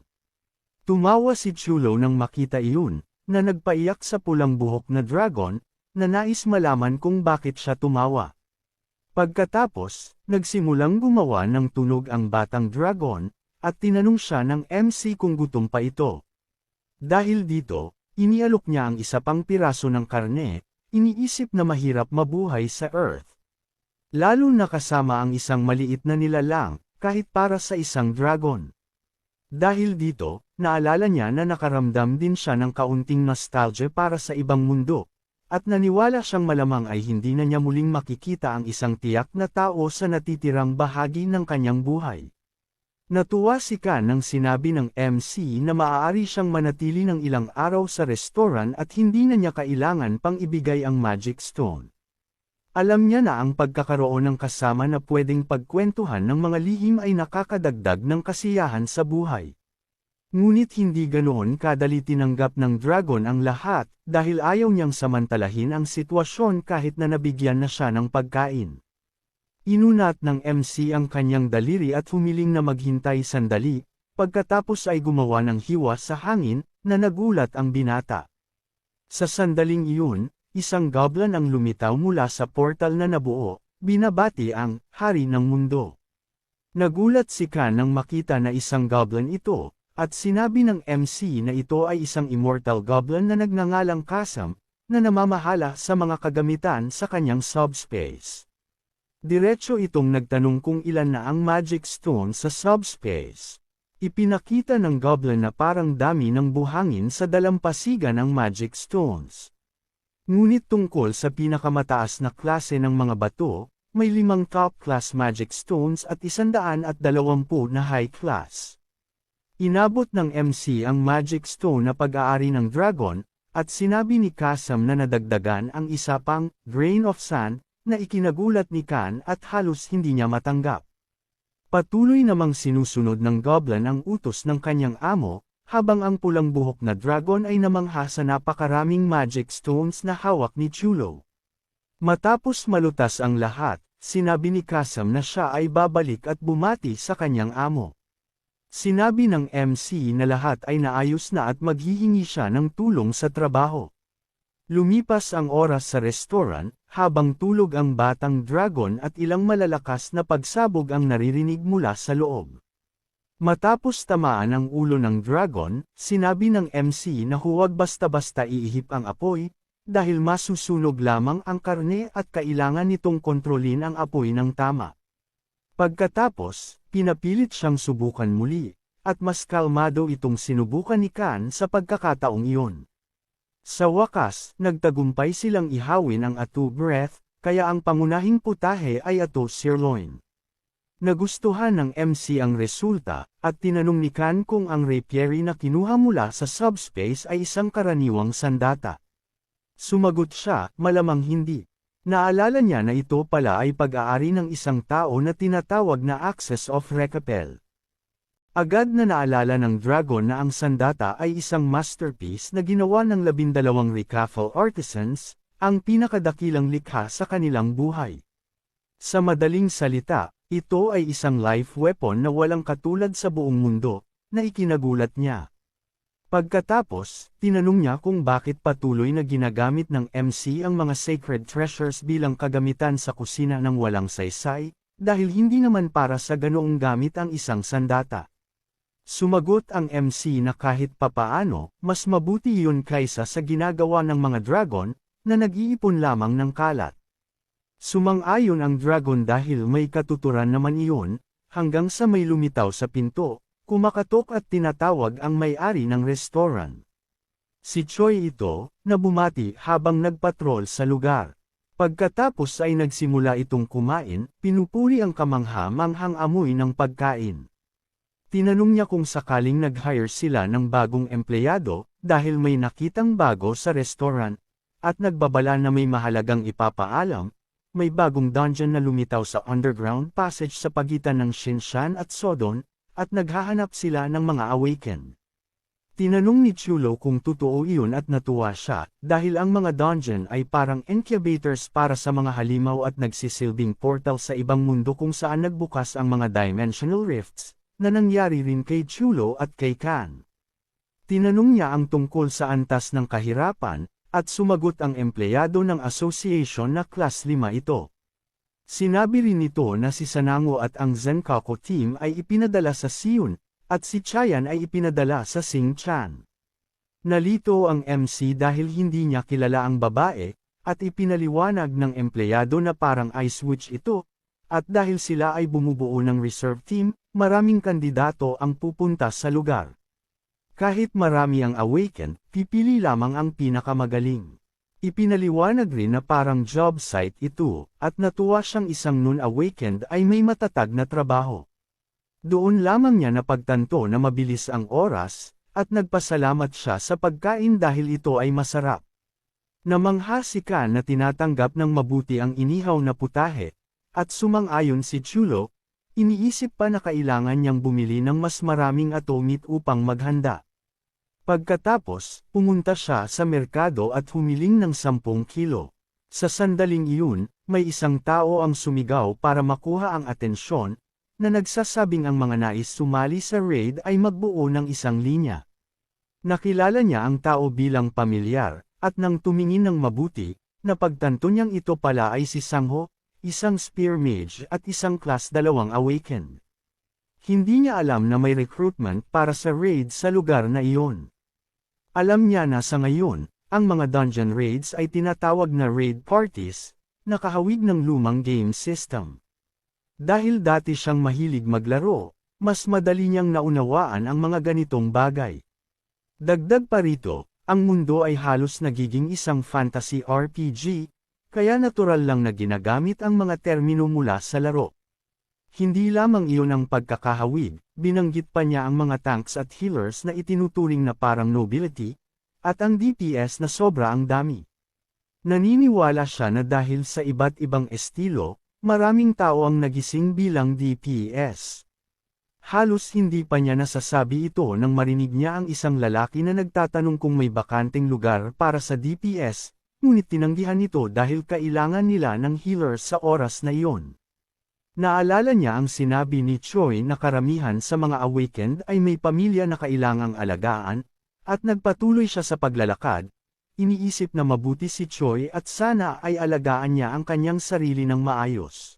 Tumawa si Chulo nang makita iyon, na nagpaiyak sa pulang buhok na dragon, na nais malaman kung bakit siya tumawa. Pagkatapos, nagsimulang gumawa ng tunog ang batang dragon, at tinanong siya ng MC kung gutom pa ito. Dahil dito, inialok niya ang isa pang piraso ng karne, iniisip na mahirap mabuhay sa Earth. Lalo na kasama ang isang maliit na nilalang, kahit para sa isang dragon. Dahil dito, naalala niya na nakaramdam din siya ng kaunting nostalgia para sa ibang mundo, at naniwala siyang malamang ay hindi na niya muling makikita ang isang tiyak na tao sa natitirang bahagi ng kanyang buhay. Natuwa si Kan nang sinabi ng MC na maaari siyang manatili ng ilang araw sa restaurant at hindi na niya kailangan pang ibigay ang magic stone. Alam niya na ang pagkakaroon ng kasama na pwedeng pagkwentuhan ng mga lihim ay nakakadagdag ng kasiyahan sa buhay. Ngunit hindi ganoon kadali tinanggap ng dragon ang lahat, dahil ayaw niyang samantalahin ang sitwasyon kahit na nabigyan na siya ng pagkain. Inunat ng MC ang kanyang daliri at humiling na maghintay sandali, pagkatapos ay gumawa ng hiwa sa hangin, na nagulat ang binata. Sa sandaling iyon, isang goblin ang lumitaw mula sa portal na nabuo, binabati ang hari ng mundo. Nagulat si Kan nang makita na isang goblin ito, at sinabi ng MC na ito ay isang immortal goblin na nagngangalang Kasam, na namamahala sa mga kagamitan sa kanyang subspace. Diretso itong nagtanong kung ilan na ang magic stone sa subspace. Ipinakita ng goblin na parang dami ng buhangin sa dalampasigan ng magic stones. Ngunit tungkol sa pinakamataas na klase ng mga bato, may 5 top-class magic stones at 120 na high-class. Inabot ng MC ang magic stone na pag-aari ng dragon, at sinabi ni Kasam na nadagdagan ang isa pang grain of sand, na ikinagulat ni Kan at halos hindi niya matanggap. Patuloy namang sinusunod ng goblin ang utos ng kanyang amo, habang ang pulang buhok na dragon ay namangha sa napakaraming magic stones na hawak ni Chulo. Matapos malutas ang lahat, sinabi ni Kasam na siya ay babalik at bumati sa kanyang amo. Sinabi ng MC na lahat ay naayos na at maghihingi siya ng tulong sa trabaho. Lumipas ang oras sa restaurant, habang tulog ang batang dragon at ilang malalakas na pagsabog ang naririnig mula sa loob. Matapos tamaan ang ulo ng dragon, sinabi ng MC na huwag basta-basta iihip ang apoy, dahil masusunog lamang ang karne at kailangan nitong kontrolin ang apoy ng tama. Pagkatapos, pinapilit siyang subukan muli, at mas kalmado itong sinubukan ni Khan sa pagkakataong iyon. Sa wakas, nagtagumpay silang ihawin ang ato breath, kaya ang pangunahing putahe ay ato sirloin. Nagustuhan ng MC ang resulta, at tinanong ni Khan kung ang rapier na kinuha mula sa subspace ay isang karaniwang sandata. Sumagot siya, malamang hindi. Naalala niya na ito pala ay pag-aari ng isang tao na tinatawag na Axis of Recapel. Agad na naalala ng dragon na ang sandata ay isang masterpiece na ginawa ng 12 Recafel artisans, ang pinakadakilang likha sa kanilang buhay. Sa madaling salita, ito ay isang life weapon na walang katulad sa buong mundo, na ikinagulat niya. Pagkatapos, tinanong niya kung bakit patuloy na ginagamit ng MC ang mga sacred treasures bilang kagamitan sa kusina ng walang saysay, dahil hindi naman para sa ganoong gamit ang isang sandata. Sumagot ang MC na kahit papaano, mas mabuti iyon kaysa sa ginagawa ng mga dragon, na nag-iipon lamang ng kalat. Sumang-ayon ang dragon dahil may katuturan naman iyon, hanggang sa may lumitaw sa pinto, kumakatok at tinatawag ang may-ari ng restaurant. Si Choi ito, na bumati habang nagpatrol sa lugar. Pagkatapos ay nagsimula itong kumain, pinupuri ang kamangha-manghang amoy ng pagkain. Tinanong niya kung sakaling nag-hire sila ng bagong empleyado, dahil may nakitang bago sa restaurant, at nagbabala na may mahalagang ipapaalam, may bagong dungeon na lumitaw sa underground passage sa pagitan ng Shinshan at Sodon, at naghahanap sila ng mga awaken. Tinanong ni Chulo kung totoo iyon at natuwa siya, dahil ang mga dungeon ay parang incubators para sa mga halimaw at nagsisilbing portal sa ibang mundo kung saan nagbukas ang mga dimensional rifts, na nangyari rin kay Chulo at kay Khan. Tinanong niya ang tungkol sa antas ng kahirapan, at sumagot ang empleyado ng association na class 5 ito. Sinabi rin nito na si Sanango at ang Zenkako team ay ipinadala sa Siun, at si Chayan ay ipinadala sa Singchan. Nalito ang MC dahil hindi niya kilala ang babae, at ipinaliwanag ng empleyado na parang ice witch ito, at dahil sila ay bumubuo ng reserve team, maraming kandidato ang pupunta sa lugar. Kahit marami ang awakened, pipili lamang ang pinakamagaling. Ipinaliwanag rin na parang job site ito, at natuwa siyang isang non-awakened ay may matatag na trabaho. Doon lamang niya napagtanto na mabilis ang oras, at nagpasalamat siya sa pagkain dahil ito ay masarap. Namangha si Khan na tinatanggap ng mabuti ang inihaw na putahe, at sumang-ayon si Chulo, iniisip pa na kailangan niyang bumili ng mas maraming ato meat upang maghanda. Pagkatapos, pumunta siya sa merkado at humiling ng 10 kilo. Sa sandaling iyon, may isang tao ang sumigaw para makuha ang atensyon, na nagsasabing ang mga nais sumali sa raid ay magbuo ng isang linya. Nakilala niya ang tao bilang pamilyar, at nang tumingin ng mabuti, napagtanto niyang ito pala ay si Sangho, isang spear mage at isang class 2 awakened. Hindi niya alam na may recruitment para sa raid sa lugar na iyon. Alam niya na sa ngayon, ang mga dungeon raids ay tinatawag na raid parties, nakahawig ng lumang game system. Dahil dati siyang mahilig maglaro, mas madali niyang naunawaan ang mga ganitong bagay. Dagdag pa rito, ang mundo ay halos nagiging isang fantasy RPG, kaya natural lang na ginagamit ang mga termino mula sa laro. Hindi lamang iyon ang pagkakahawig, binanggit pa niya ang mga tanks at healers na itinuturing na parang nobility, at ang DPS na sobra ang dami. Naniniwala siya na dahil sa iba't ibang estilo, maraming tao ang nagising bilang DPS. Halos hindi pa niya nasasabi ito nang marinig niya ang isang lalaki na nagtatanong kung may bakanteng lugar para sa DPS, ngunit tinanggihan ito dahil kailangan nila ng healers sa oras na iyon. Naalala niya ang sinabi ni Choi na karamihan sa mga awakened ay may pamilya na kailangang alagaan, at nagpatuloy siya sa paglalakad. Iniisip na mabuti si Choi at sana ay alagaan niya ang kanyang sarili ng maayos.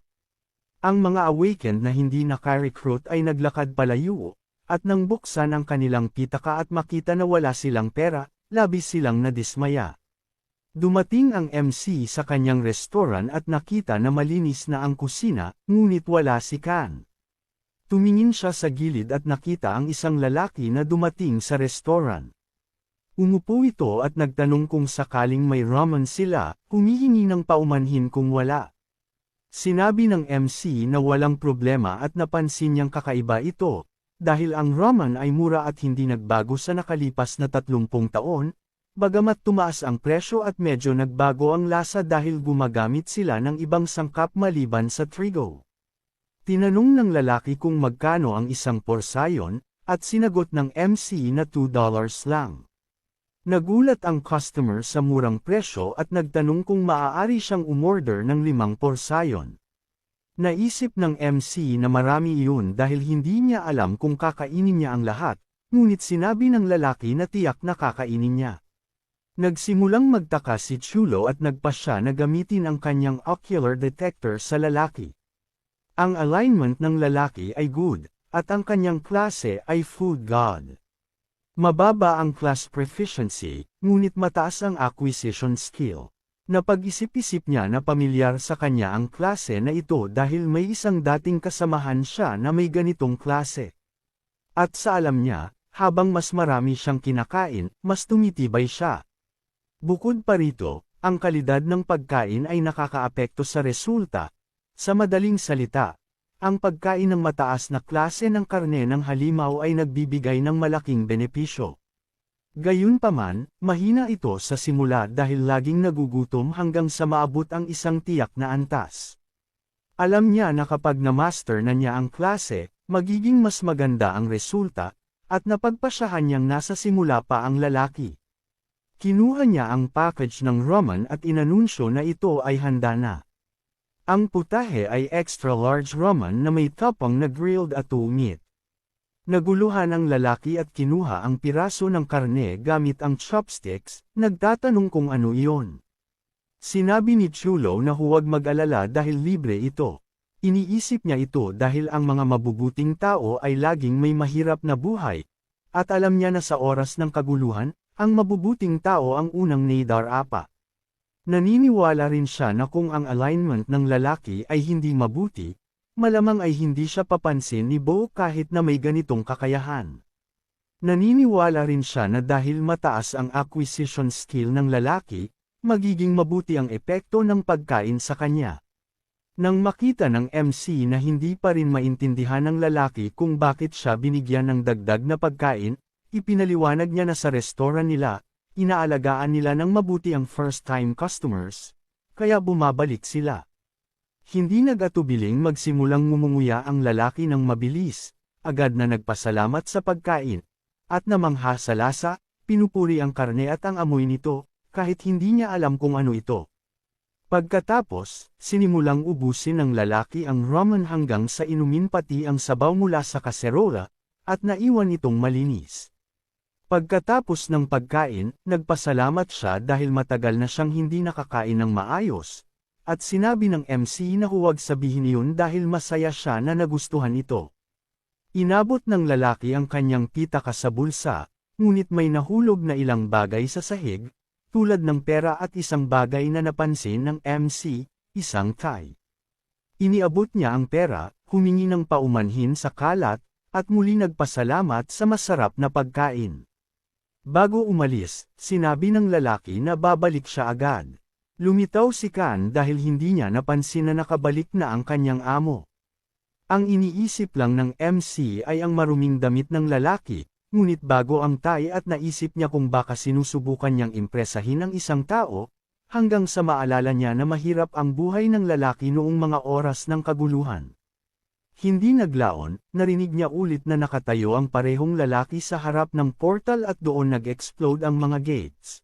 Ang mga awakened na hindi naka-recruit ay naglakad palayo, at nang buksan ang kanilang pitaka at makita na wala silang pera, labis silang nadismaya. Dumating ang MC sa kanyang restaurant at nakita na malinis na ang kusina, ngunit wala si Kan. Tumingin siya sa gilid at nakita ang isang lalaki na dumating sa restaurant. Umupo ito at nagtanong kung sakaling may ramen sila, humihingi ng paumanhin kung wala. Sinabi ng MC na walang problema at napansin niyang kakaiba ito, dahil ang ramen ay mura at hindi nagbago sa nakalipas na 30 taon, bagamat tumaas ang presyo at medyo nagbago ang lasa dahil gumagamit sila ng ibang sangkap maliban sa trigo. Tinanong ng lalaki kung magkano ang isang porsayon, at sinagot ng MC na $2 lang. Nagulat ang customer sa murang presyo at nagtanong kung maaari siyang umorder ng 5 porsayon. Naisip ng MC na marami iyon dahil hindi niya alam kung kakainin niya ang lahat, ngunit sinabi ng lalaki na tiyak na kakainin niya. Nagsimulang magtaka si Chulo at nagpasya na gamitin ang kanyang ocular detector sa lalaki. Ang alignment ng lalaki ay good, at ang kanyang klase ay food god. Mababa ang class proficiency, ngunit mataas ang acquisition skill. Napag-isip-isip niya na pamilyar sa kanya ang klase na ito dahil may isang dating kasamahan siya na may ganitong klase. At sa alam niya, habang mas marami siyang kinakain, mas tumitibay siya. Bukod pa rito, ang kalidad ng pagkain ay nakakaapekto sa resulta. Sa madaling salita, ang pagkain ng mataas na klase ng karne ng halimaw ay nagbibigay ng malaking benepisyo. Gayunpaman, mahina ito sa simula dahil laging nagugutom hanggang sa maabot ang isang tiyak na antas. Alam niya na kapag na-master na niya ang klase, magiging mas maganda ang resulta, at napagpasyahan niyang nasa simula pa ang lalaki. Kinuha niya ang package ng ramen at inanunsyo na ito ay handa na. Ang putahe ay extra large ramen na may topping na grilled atul meat. Naguluhan ang lalaki at kinuha ang piraso ng karne gamit ang chopsticks, nagtatanong kung ano iyon. Sinabi ni Chulo na huwag mag-alala dahil libre ito. Iniisip niya ito dahil ang mga mabubuting tao ay laging may mahirap na buhay, at alam niya na sa oras ng kaguluhan, ang mabubuting tao ang unang naidarapa. Naniniwala rin siya na kung ang alignment ng lalaki ay hindi mabuti, malamang ay hindi siya papansin ni Bo kahit na may ganitong kakayahan. Naniniwala rin siya na dahil mataas ang acquisition skill ng lalaki, magiging mabuti ang epekto ng pagkain sa kanya. Nang makita ng MC na hindi pa rin maintindihan ng lalaki kung bakit siya binigyan ng dagdag na pagkain, ipinaliwanag niya na sa restaurant nila, inaalagaan nila ng mabuti ang first-time customers, kaya bumabalik sila. Hindi nag-atubiling magsimulang ngumunguya ang lalaki ng mabilis, agad na nagpasalamat sa pagkain, at namangha sa lasa, pinupuri ang karne at ang amoy nito, kahit hindi niya alam kung ano ito. Pagkatapos, sinimulang ubusin ng lalaki ang ramen hanggang sa inumin pati ang sabaw mula sa kaserola, at naiwan itong malinis. Pagkatapos ng pagkain, nagpasalamat siya dahil matagal na siyang hindi nakakain ng maayos, at sinabi ng MC na huwag sabihin iyon dahil masaya siya na nagustuhan ito. Inabot ng lalaki ang kanyang pitaka sa bulsa, ngunit may nahulog na ilang bagay sa sahig, tulad ng pera at isang bagay na napansin ng MC, isang tie. Iniabot niya ang pera, humingi ng paumanhin sa kalat, at muli nagpasalamat sa masarap na pagkain. Bago umalis, sinabi ng lalaki na babalik siya agad. Lumitaw si Kan dahil hindi niya napansin na nakabalik na ang kanyang amo. Ang iniisip lang ng MC ay ang maruming damit ng lalaki, ngunit bago ang tie at naisip niya kung baka sinusubukan niyang impresahin ang isang tao, hanggang sa maalala niya na mahirap ang buhay ng lalaki noong mga oras ng kaguluhan. Hindi naglaon, narinig niya ulit na nakatayo ang parehong lalaki sa harap ng portal at doon nag-explode ang mga gates.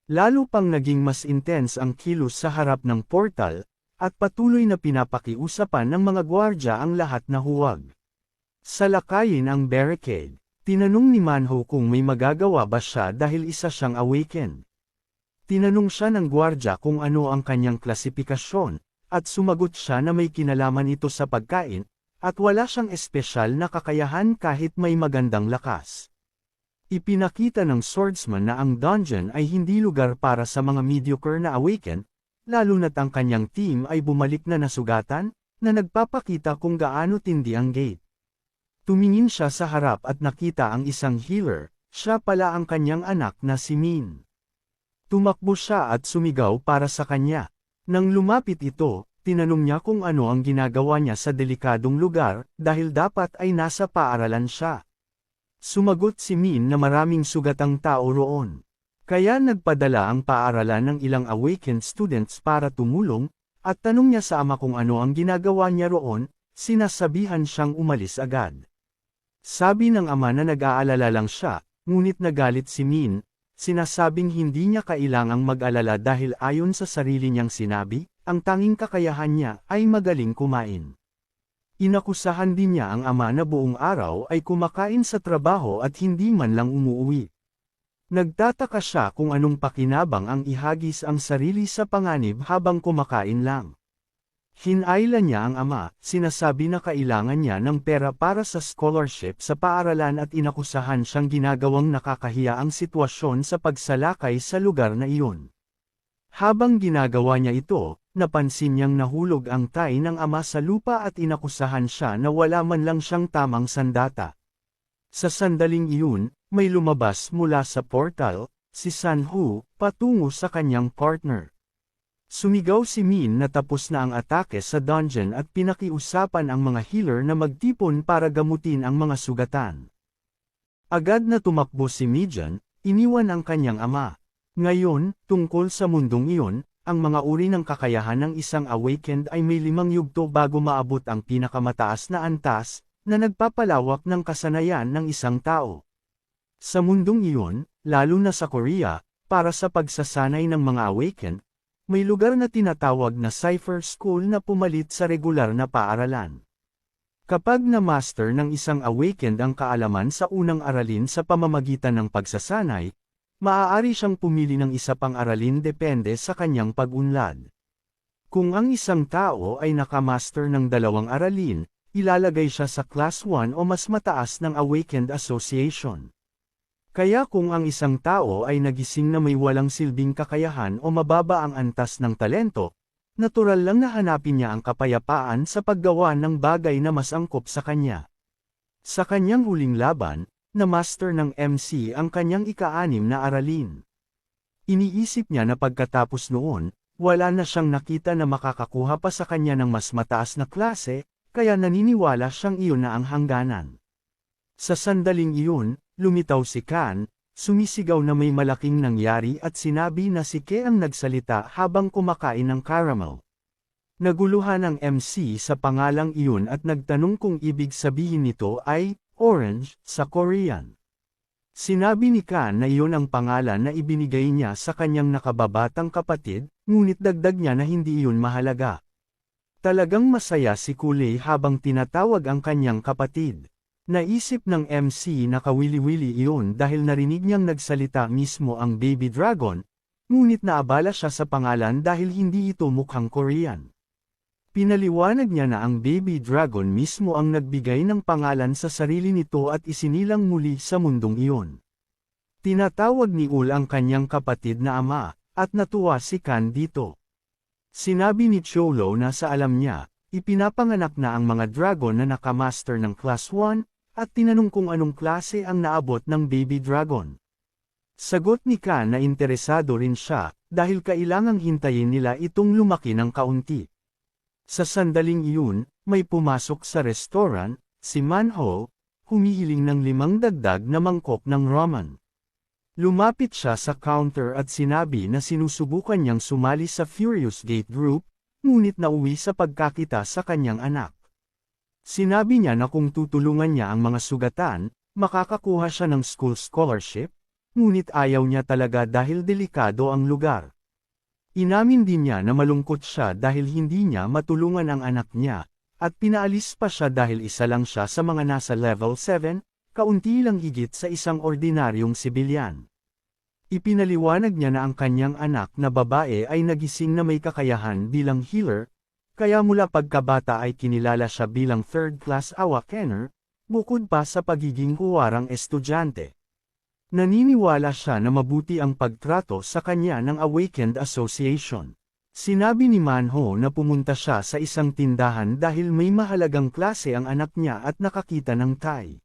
Lalo pang naging mas intense ang kilos sa harap ng portal, at patuloy na pinapakiusapan ng mga gwardya ang lahat na huwag salakayin ang barricade. Tinanong ni Manho kung may magagawa ba siya dahil isa siyang awakened. Tinanong siya ng gwardya kung ano ang kanyang klasifikasyon, at sumagot siya na may kinalaman ito sa pagkain, at wala siyang espesyal na kakayahan kahit may magandang lakas. Ipinakita ng swordsman na ang dungeon ay hindi lugar para sa mga mediocre na awakened, lalo na't ang kanyang team ay bumalik na nasugatan, na nagpapakita kung gaano tindi ang gate. Tumingin siya sa harap at nakita ang isang healer, siya pala ang kanyang anak na si Min. Tumakbo siya at sumigaw para sa kanya. Nang lumapit ito, tinanong niya kung ano ang ginagawa niya sa delikadong lugar, dahil dapat ay nasa paaralan siya. Sumagot si Min na maraming sugatang tao roon. Kaya nagpadala ang paaralan ng ilang awakened students para tumulong, at tanong niya sa ama kung ano ang ginagawa niya roon, sinasabihan siyang umalis agad. Sabi ng ama na nag-aalala lang siya, ngunit nagalit si Min, sinasabing hindi niya kailangang mag-alala dahil ayon sa sarili niyang sinabi, ang tanging kakayahan niya ay magaling kumain. Inakusahan din niya ang ama na buong araw ay kumakain sa trabaho at hindi man lang umuuwi. Nagtataka siya kung anong pakinabang ang ihagis ang sarili sa panganib habang kumakain lang. Hinayla niya ang ama, sinasabi na kailangan niya ng pera para sa scholarship sa paaralan at inakusahan siyang ginagawang nakakahiya ang sitwasyon sa pagsalakay sa lugar na iyon. Habang ginagawa niya ito, napansin niyang nahulog ang tay ng ama sa lupa at inakusahan siya na wala man lang siyang tamang sandata. Sa sandaling iyon, may lumabas mula sa portal, si Sanhu, patungo sa kanyang partner. Sumigaw si Min na tapos na ang atake sa dungeon at pinakiusapan ang mga healer na magtipon para gamutin ang mga sugatan. Agad na tumakbo si Mijan, iniwan ang kanyang ama. Ngayon, tungkol sa mundong iyon, ang mga uri ng kakayahan ng isang awakened ay may 5 yugto bago maabot ang pinakamataas na antas, na nagpapalawak ng kasanayan ng isang tao. Sa mundong iyon, lalo na sa Korea, para sa pagsasanay ng mga awakened, may lugar na tinatawag na Cipher School na pumalit sa regular na paaralan. Kapag na-master ng isang awakened ang kaalaman sa unang aralin sa pamamagitan ng pagsasanay, maaari siyang pumili ng isa pang aralin depende sa kanyang pag-unlad. Kung ang isang tao ay nakamaster ng 2 aralin, ilalagay siya sa Class 1 o mas mataas ng Awakened Association. Kaya kung ang isang tao ay nagising na may walang silbing kakayahan o mababa ang antas ng talento, natural lang na hanapin niya ang kapayapaan sa paggawa ng bagay na mas angkop sa kanya. Sa kanyang huling laban, na-master ng MC ang kanyang ika-6 na aralin. Iniisip niya na pagkatapos noon, wala na siyang nakita na makakakuha pa sa kanya ng mas mataas na klase, kaya naniniwala siyang iyon na ang hangganan. Sa sandaling iyon, lumitaw si Kan, sumisigaw na may malaking nangyari at sinabi na si Ke ang nagsalita habang kumakain ng caramel. Naguluhan ang MC sa pangalang iyon at nagtanong kung ibig sabihin nito ay orange sa Korean. Sinabi ni Kan na iyon ang pangalan na ibinigay niya sa kanyang nakababatang kapatid, ngunit dagdag niya na hindi iyon mahalaga. Talagang masaya si Kulay habang tinatawag ang kanyang kapatid. Naisip ng MC na kawili-wili iyon dahil narinig niyang nagsalita mismo ang baby dragon, ngunit naabala siya sa pangalan dahil hindi ito mukhang Korean. Pinaliwanag niya na ang baby dragon mismo ang nagbigay ng pangalan sa sarili nito at isinilang muli sa mundong iyon. Tinatawag ni Ul ang kanyang kapatid na ama, at natuwa si Kan dito. Sinabi ni Cholo na sa alam niya, ipinapanganak na ang mga dragon na nakamaster ng Class 1, at tinanong kung anong klase ang naabot ng baby dragon. Sagot ni Kan na interesado rin siya, dahil kailangang hintayin nila itong lumaki ng kaunti. Sa sandaling iyon, may pumasok sa restaurant, si Manho, humihiling ng 5 dagdag na mangkok ng ramen. Lumapit siya sa counter at sinabi na sinusubukan niyang sumali sa Furious Gate Group, ngunit nauwi sa pagkakita sa kanyang anak. Sinabi niya na kung tutulungan niya ang mga sugatan, makakakuha siya ng school scholarship, ngunit ayaw niya talaga dahil delikado ang lugar. Inamin din niya na malungkot siya dahil hindi niya matulungan ang anak niya, at pinaalis pa siya dahil isa lang siya sa mga nasa level 7, kaunti lang higit sa isang ordinaryong sibilyan. Ipinaliwanag niya na ang kanyang anak na babae ay nagising na may kakayahan bilang healer, kaya mula pagkabata ay kinilala siya bilang third-class awakener, bukod pa sa pagiging huwarang estudyante. Naniniwala siya na mabuti ang pagtrato sa kanya ng Awakened Association. Sinabi ni Manho na pumunta siya sa isang tindahan dahil may mahalagang klase ang anak niya at nakakita ng Thai.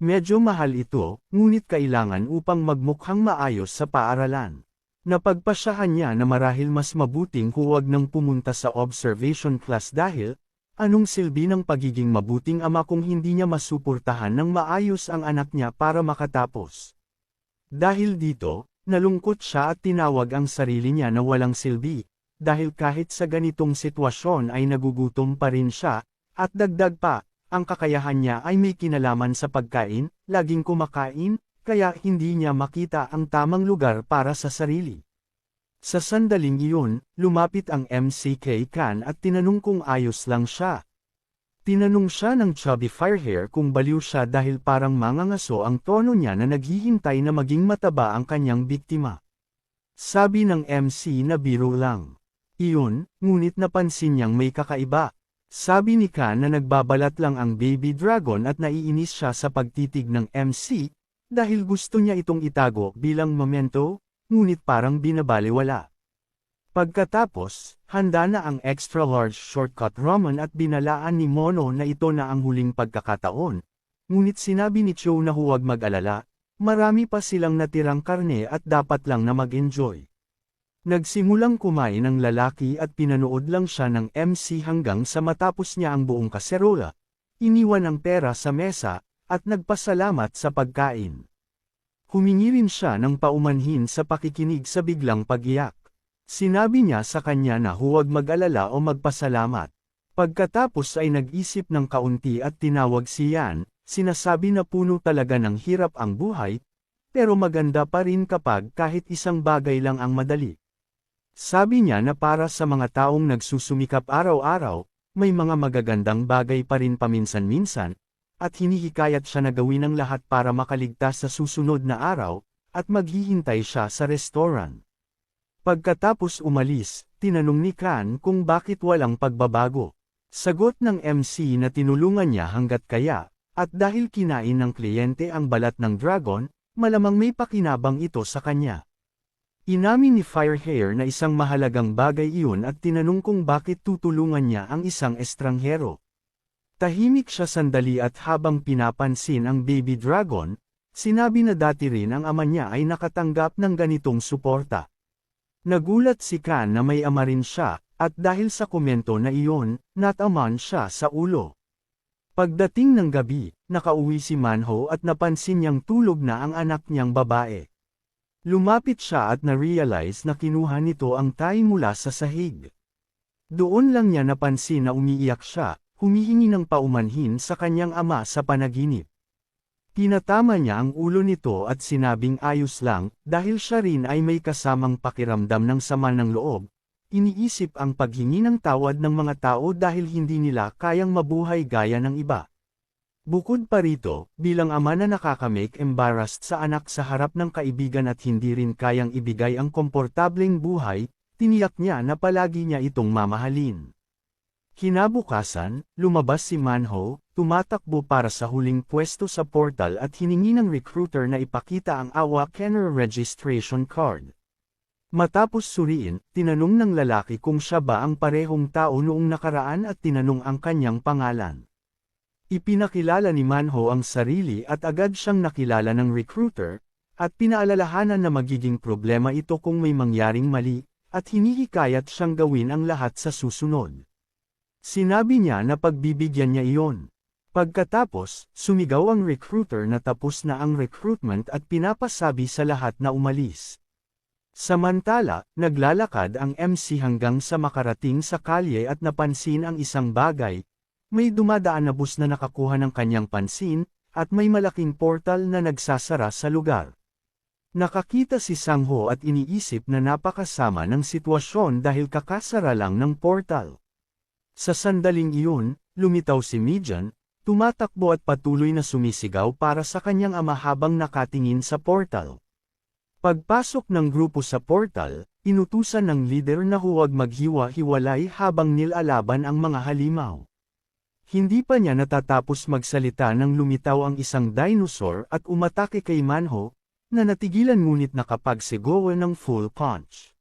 Medyo mahal ito, ngunit kailangan upang magmukhang maayos sa paaralan. Napagpasyahan niya na marahil mas mabuting huwag nang pumunta sa observation class dahil, anong silbi ng pagiging mabuting ama kung hindi niya masuportahan ng maayos ang anak niya para makatapos. Dahil dito, nalungkot siya at tinawag ang sarili niya na walang silbi, dahil kahit sa ganitong sitwasyon ay nagugutom pa rin siya, at dagdag pa, ang kakayahan niya ay may kinalaman sa pagkain, laging kumakain, kaya hindi niya makita ang tamang lugar para sa sarili. Sa sandaling iyon, lumapit ang MC kay Kan at tinanong kung ayos lang siya. Tinanong siya ng chubby Firehair kung baliw siya dahil parang mangangaso ang tono niya na naghihintay na maging mataba ang kanyang biktima. Sabi ng MC na biro lang. Iyon, ngunit napansin niyang may kakaiba. Sabi ni Kan na nagbabalat lang ang baby dragon at naiinis siya sa pagtitig ng MC, dahil gusto niya itong itago bilang memento, ngunit parang binabaliwala. Pagkatapos, handa na ang extra-large shortcut ramen at binalaan ni Mono na ito na ang huling pagkakataon. Ngunit sinabi ni Cho na huwag mag-alala, marami pa silang natirang karne at dapat lang na mag-enjoy. Nagsimulang kumain ang lalaki at pinanood lang siya ng MC hanggang sa matapos niya ang buong kaserola. Iniwan ang pera sa mesa, at nagpasalamat sa pagkain. Humingi rin siya ng paumanhin sa pakikinig sa biglang pag-iyak. Sinabi niya sa kanya na huwag mag-alala o magpasalamat. Pagkatapos ay nag-isip ng kaunti at tinawag si Yan, sinasabi na puno talaga ng hirap ang buhay, pero maganda pa rin kapag kahit isang bagay lang ang madali. Sabi niya na para sa mga taong nagsusumikap araw-araw, may mga magagandang bagay pa rin paminsan-minsan, at hinihikayat siya na gawin ang lahat para makaligtas sa susunod na araw, at maghihintay siya sa restaurant. Pagkatapos umalis, tinanong ni Kan kung bakit walang pagbabago. Sagot ng MC na tinulungan niya hanggat kaya, at dahil kinain ng kliyente ang balat ng dragon, malamang may pakinabang ito sa kanya. Inamin ni Firehair na isang mahalagang bagay iyon at tinanong kung bakit tutulungan niya ang isang estranghero. Tahimik siya sandali at habang pinapansin ang baby dragon, sinabi na dati rin ang ama niya ay nakatanggap ng ganitong suporta. Nagulat si Kan na may ama rin siya, at dahil sa komento na iyon, nataman siya sa ulo. Pagdating ng gabi, nakauwi si Manho at napansin niyang tulog na ang anak niyang babae. Lumapit siya at na-realize na kinuha nito ang Thai mula sa sahig. Doon lang niya napansin na umiiyak siya, humihingi ng paumanhin sa kanyang ama sa panaginip. Pinatama niya ang ulo nito at sinabing ayos lang, dahil siya rin ay may kasamang pakiramdam ng sama ng loob. Iniisip ang paghingi ng tawad ng mga tao dahil hindi nila kayang mabuhay gaya ng iba. Bukod pa rito, bilang ama na nakaka-make embarrassed sa anak sa harap ng kaibigan at hindi rin kayang ibigay ang komportableng buhay, tiniyak niya na palagi niya itong mamahalin. Kinabukasan, lumabas si Manho, tumatakbo para sa huling pwesto sa portal at hiningi ng recruiter na ipakita ang Awakener registration card. Matapos suriin, tinanong ng lalaki kung siya ba ang parehong tao noong nakaraan at tinanong ang kanyang pangalan. Ipinakilala ni Manho ang sarili at agad siyang nakilala ng recruiter, at pinaalalahanan na magiging problema ito kung may mangyaring mali, at hinihikayat siyang gawin ang lahat sa susunod. Sinabi niya na pagbibigyan niya iyon. Pagkatapos, sumigaw ang recruiter na tapos na ang recruitment at pinapasabi sa lahat na umalis. Samantala, naglalakad ang MC hanggang sa makarating sa kalye at napansin ang isang bagay. May dumadaan na bus na nakakuha ng kanyang pansin, at may malaking portal na nagsasara sa lugar. Nakakita si Sangho at iniisip na napakasama ng sitwasyon dahil kakasara lang ng portal. Sa sandaling iyon, lumitaw si Mijan, tumatakbo at patuloy na sumisigaw para sa kanyang ama habang nakatingin sa portal. Pagpasok ng grupo sa portal, inutusan ng leader na huwag maghiwa-hiwalay habang nilalaban ang mga halimaw. Hindi pa niya natatapos magsalita nang lumitaw ang isang dinosaur at umatake kay Manho, na natigilan ngunit nakapagsigawan ng full punch.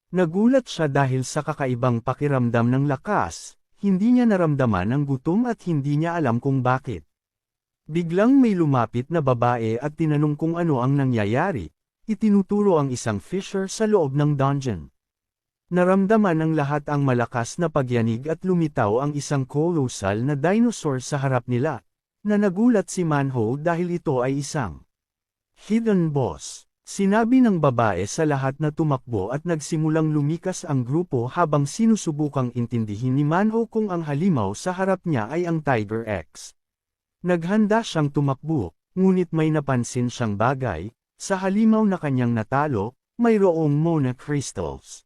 Nagulat siya dahil sa kakaibang pakiramdam ng lakas, hindi niya naramdaman ang gutom at hindi niya alam kung bakit. Biglang may lumapit na babae at tinanong kung ano ang nangyayari, itinuturo ang isang fisher sa loob ng dungeon. Naramdaman ng lahat ang malakas na pagyanig at lumitaw ang isang colossal na dinosaur sa harap nila, na nagulat si Manho dahil ito ay isang hidden boss. Sinabi ng babae sa lahat na tumakbo at nagsimulang lumikas ang grupo habang sinusubukang intindihin ni Manho kung ang halimaw sa harap niya ay ang Tiger X. Naghanda siyang tumakbo, ngunit may napansin siyang bagay, sa halimaw na kanyang natalo, mayroong Mona Crystals.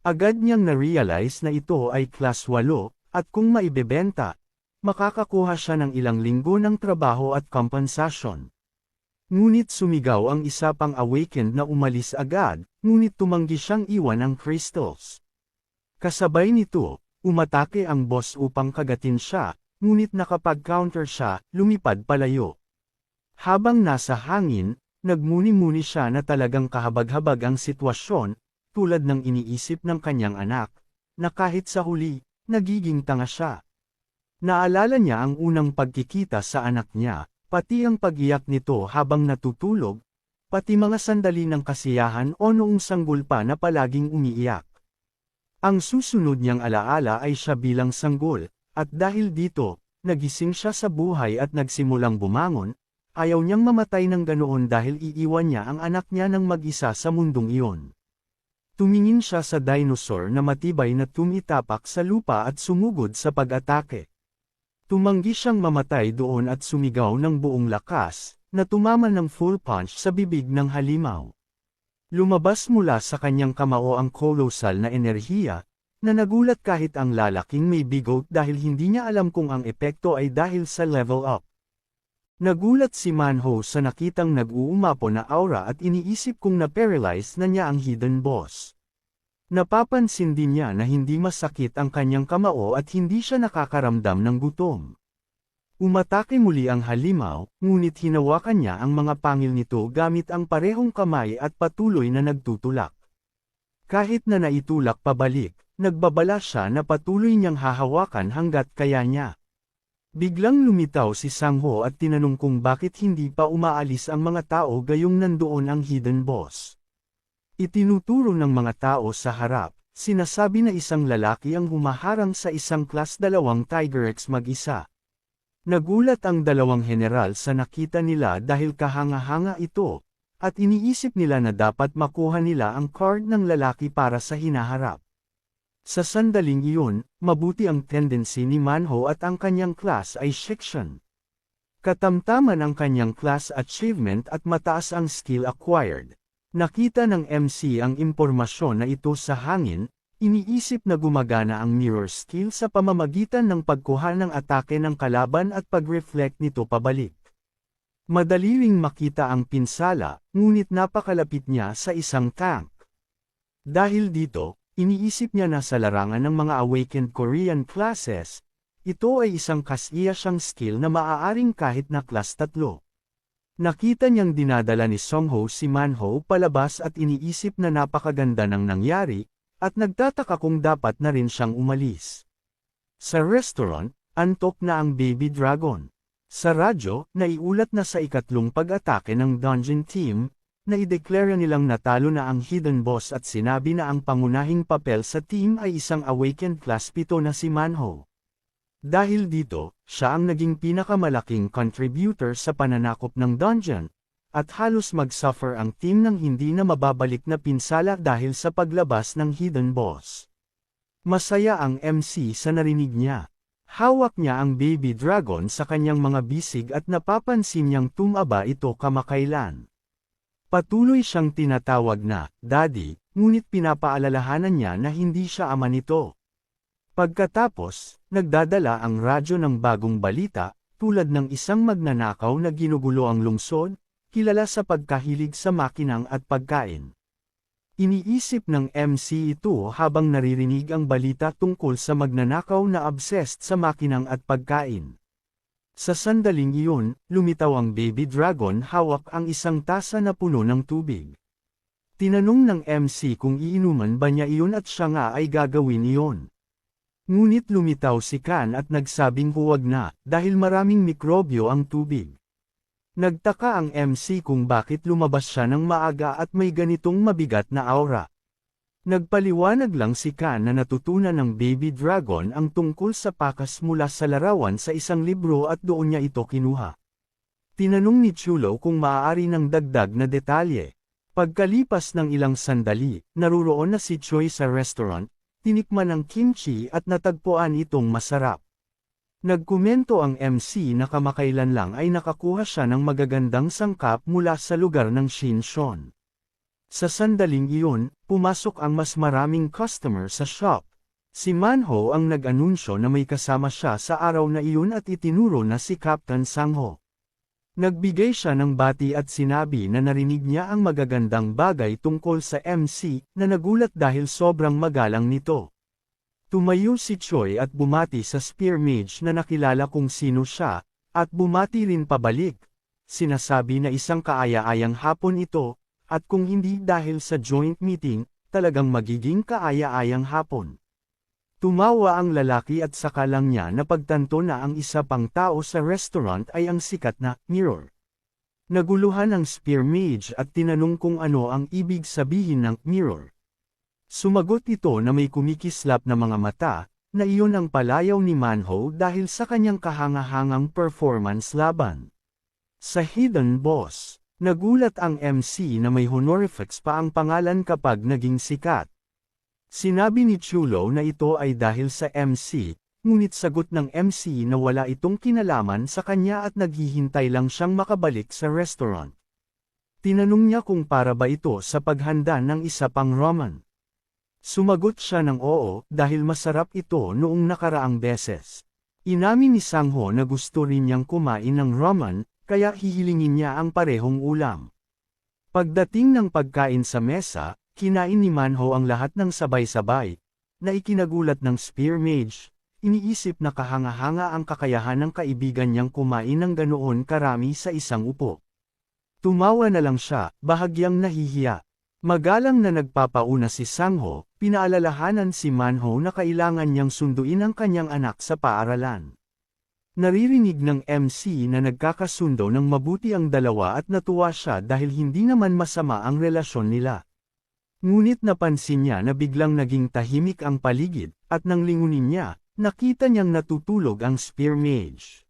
Agad niyang na-realize na ito ay class 8, at kung maibebenta, makakakuha siya ng ilang linggo ng trabaho at kompensasyon. Ngunit sumigaw ang isa pang awakened na umalis agad, ngunit tumanggi siyang iwan ang crystals. Kasabay nito, umatake ang boss upang kagatin siya, ngunit nakapag-counter siya, lumipad palayo. Habang nasa hangin, nagmuni-muni siya na talagang kahabag-habag ang sitwasyon, tulad ng iniisip ng kanyang anak, na kahit sa huli, nagiging tanga siya. Naalala niya ang unang pagkikita sa anak niya, pati ang pag-iyak nito habang natutulog, pati mga sandali ng kasiyahan o noong sanggol pa na palaging umiiyak. Ang susunod niyang alaala ay siya bilang sanggol, at dahil dito, nagising siya sa buhay at nagsimulang bumangon, ayaw niyang mamatay ng ganoon dahil iiwan niya ang anak niya ng mag-isa sa mundong iyon. Tumingin siya sa dinosaur na matibay na tumitapak sa lupa at sumugod sa pag-atake. Tumanggi siyang mamatay doon at sumigaw ng buong lakas, na tumama ng full punch sa bibig ng halimaw. Lumabas mula sa kanyang kamao ang colossal na enerhiya, na nagulat kahit ang lalaking may bigot dahil hindi niya alam kung ang epekto ay dahil sa level up. Nagulat si Manho sa nakitang nag-uumapo na aura at iniisip kung na-paralyze na niya ang hidden boss. Napapansin din niya na hindi masakit ang kanyang kamao at hindi siya nakakaramdam ng gutom. Umatake muli ang halimaw, ngunit hinawakan niya ang mga pangil nito gamit ang parehong kamay at patuloy na nagtutulak. Kahit na naitulak pabalik, nagbabala siya na patuloy niyang hahawakan hanggat kaya niya. Biglang lumitaw si Sangho at tinanong kung bakit hindi pa umaalis ang mga tao gayong nandoon ang hidden boss. Itinuturo ng mga tao sa harap, sinasabi na isang lalaki ang humaharang sa isang class 2 Tiger X mag-isa. Nagulat ang dalawang general sa nakita nila dahil kahanga-hanga ito, at iniisip nila na dapat makuha nila ang card ng lalaki para sa hinaharap. Sa sandaling iyon, mabuti ang tendency ni Manho at ang kanyang class ay section. Katamtaman ang kanyang class achievement at mataas ang skill acquired. Nakita ng MC ang impormasyon na ito sa hangin, iniisip na gumagana ang mirror skill sa pamamagitan ng pagkuha ng atake ng kalaban at pag-reflect nito pabalik. Madali ring makita ang pinsala, ngunit napakalapit niya sa isang tank. Dahil dito, iniisip niya na sa larangan ng mga awakened Korean classes, ito ay isang kasiya siyang skill na maaaring kahit na class 3. Nakita niyang dinadala ni Songho si Manho palabas at iniisip na napakaganda ng nangyari, at nagtataka kung dapat na rin siyang umalis. Sa restaurant, antok na ang baby dragon. Sa radyo, naiulat na sa ikatlong pag-atake ng dungeon team, na ideklara nilang natalo na ang hidden boss at sinabi na ang pangunahing papel sa team ay isang awakened class 7 na si Manho. Dahil dito, siya ang naging pinakamalaking contributor sa pananakop ng dungeon, at halos mag-suffer ang team ng hindi na mababalik na pinsala dahil sa paglabas ng hidden boss. Masaya ang MC sa narinig niya. Hawak niya ang baby dragon sa kanyang mga bisig at napapansin niyang tumaba ito kamakailan. Patuloy siyang tinatawag na Daddy, ngunit pinapaalalahanan niya na hindi siya ama nito. Pagkatapos, nagdadala ang radyo ng bagong balita, tulad ng isang magnanakaw na ginugulo ang lungsod, kilala sa pagkahilig sa makinang at pagkain. Iniisip ng MC ito habang naririnig ang balita tungkol sa magnanakaw na obsessed sa makinang at pagkain. Sa sandaling iyon, lumitaw ang baby dragon hawak ang isang tasa na puno ng tubig. Tinanong ng MC kung iinuman ba niya iyon at siya nga ay gagawin iyon. Ngunit lumitaw si Kan at nagsabing huwag na, dahil maraming mikrobyo ang tubig. Nagtaka ang MC kung bakit lumabas siya ng maaga at may ganitong mabigat na aura. Nagpaliwanag lang si Kan na natutunan ng baby dragon ang tungkol sa pakas mula sa larawan sa isang libro at doon niya ito kinuha. Tinanong ni Chulo kung maaari ng dagdag na detalye. Pagkalipas ng ilang sandali, naruroon na si Choi sa restaurant, tinikman ang kimchi at natagpuan itong masarap. Nagkomento ang MC na kamakailan lang ay nakakuha siya ng magagandang sangkap mula sa lugar ng Shinshon. Sa sandaling iyon, pumasok ang mas maraming customer sa shop. Si Manho ang nag-anunsyo na may kasama siya sa araw na iyon at itinuro na si Captain Sangho. Nagbigay siya ng bati at sinabi na narinig niya ang magagandang bagay tungkol sa MC, na nagulat dahil sobrang magalang nito. Tumayo si Choi at bumati sa spear mage na nakilala kung sino siya, at bumati rin pabalik. Sinasabi na isang kaaya-ayang hapon ito, at kung hindi dahil sa joint meeting, talagang magiging kaaya-ayang hapon. Tumawa ang lalaki at saka lang niya napagtanto na ang isa pang tao sa restaurant ay ang sikat na Mirror. Naguluhan ang spear mage at tinanong kung ano ang ibig sabihin ng Mirror. Sumagot ito na may kumikislap na mga mata, na iyon ang palayaw ni Manho dahil sa kanyang kahangahangang performance laban. Sa Hidden Boss, nagulat ang MC na may honorifics pa ang pangalan kapag naging sikat. Sinabi ni Chulo na ito ay dahil sa MC, ngunit sagot ng MC na wala itong kinalaman sa kanya at naghihintay lang siyang makabalik sa restaurant. Tinanong niya kung para ba ito sa paghanda ng isa pang ramen. Sumagot siya ng oo dahil masarap ito noong nakaraang beses. Inamin ni Sangho na gusto rin niyang kumain ng ramen, kaya hihilingin niya ang parehong ulam. Pagdating ng pagkain sa mesa, kinain ni Manho ang lahat ng sabay-sabay, na ikinagulat ng spear mage, iniisip na kahanga-hanga ang kakayahan ng kaibigan niyang kumain ng ganoon karami sa isang upo. Tumawa na lang siya, bahagyang nahihiya. Magalang na nagpapauna si Sangho, pinaalalahanan si Manho na kailangan niyang sunduin ang kanyang anak sa paaralan. Naririnig ng MC na nagkakasundo ng mabuti ang dalawa at natuwa siya dahil hindi naman masama ang relasyon nila. Ngunit napansin niya na biglang naging tahimik ang paligid, at nang lingunin niya, nakita niyang natutulog ang spear mage.